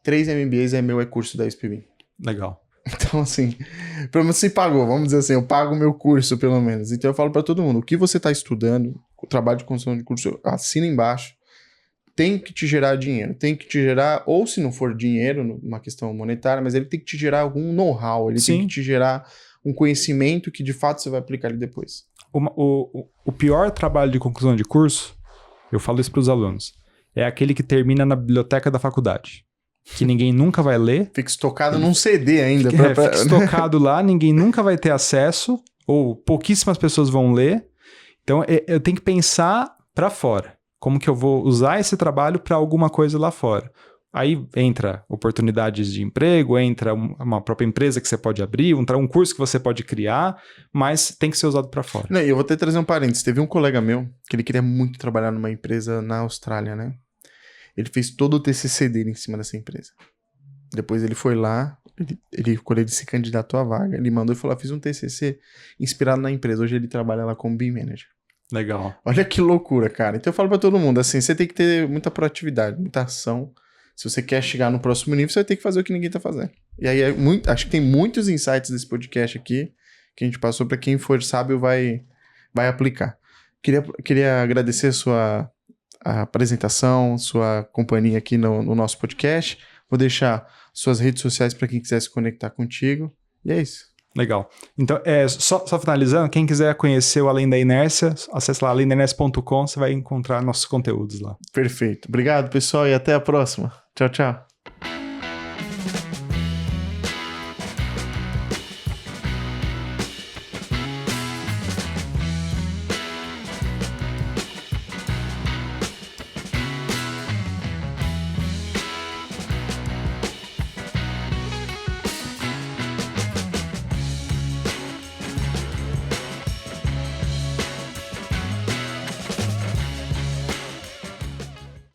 3 MBAs é curso da SPBIM. Legal. Então, assim, pelo menos você pagou. Vamos dizer assim, eu pago o meu curso, pelo menos. Então eu falo pra todo mundo, o que você tá estudando, o trabalho de construção de curso, assina embaixo. Tem que te gerar dinheiro, tem que te gerar, ou se não for dinheiro, uma questão monetária, mas ele tem que te gerar algum know-how, ele tem que te gerar um conhecimento que de fato você vai aplicar ali depois. O pior trabalho de conclusão de curso, eu falo isso para os alunos, é aquele que termina na biblioteca da faculdade, que ninguém nunca vai ler. Fica estocado num CD ainda. Fica estocado lá, ninguém nunca vai ter acesso, ou pouquíssimas pessoas vão ler. Então, eu tenho que pensar para fora. Como que eu vou usar esse trabalho para alguma coisa lá fora? Aí entra oportunidades de emprego, entra uma própria empresa que você pode abrir, um curso que você pode criar, mas tem que ser usado para fora. Não, eu vou até trazer um parênteses. Teve um colega meu que ele queria muito trabalhar numa empresa na Austrália, né? Ele fez todo o TCC dele em cima dessa empresa. Depois ele foi lá, quando ele se candidatou à vaga, ele mandou e falou, fiz um TCC inspirado na empresa. Hoje ele trabalha lá como BIM Manager. Legal. Olha que loucura, cara. Então eu falo pra todo mundo, assim, você tem que ter muita proatividade, muita ação. Se você quer chegar no próximo nível, você vai ter que fazer o que ninguém tá fazendo. E aí, acho que tem muitos insights desse podcast aqui que a gente passou pra quem for sábio vai aplicar. Queria agradecer a sua apresentação, sua companhia aqui no nosso podcast. Vou deixar suas redes sociais pra quem quiser se conectar contigo. E é isso. Legal. Então, só finalizando, quem quiser conhecer o Além da Inércia, acesse lá alemdainércia.com, você vai encontrar nossos conteúdos lá. Perfeito. Obrigado, pessoal, e até a próxima. Tchau, tchau.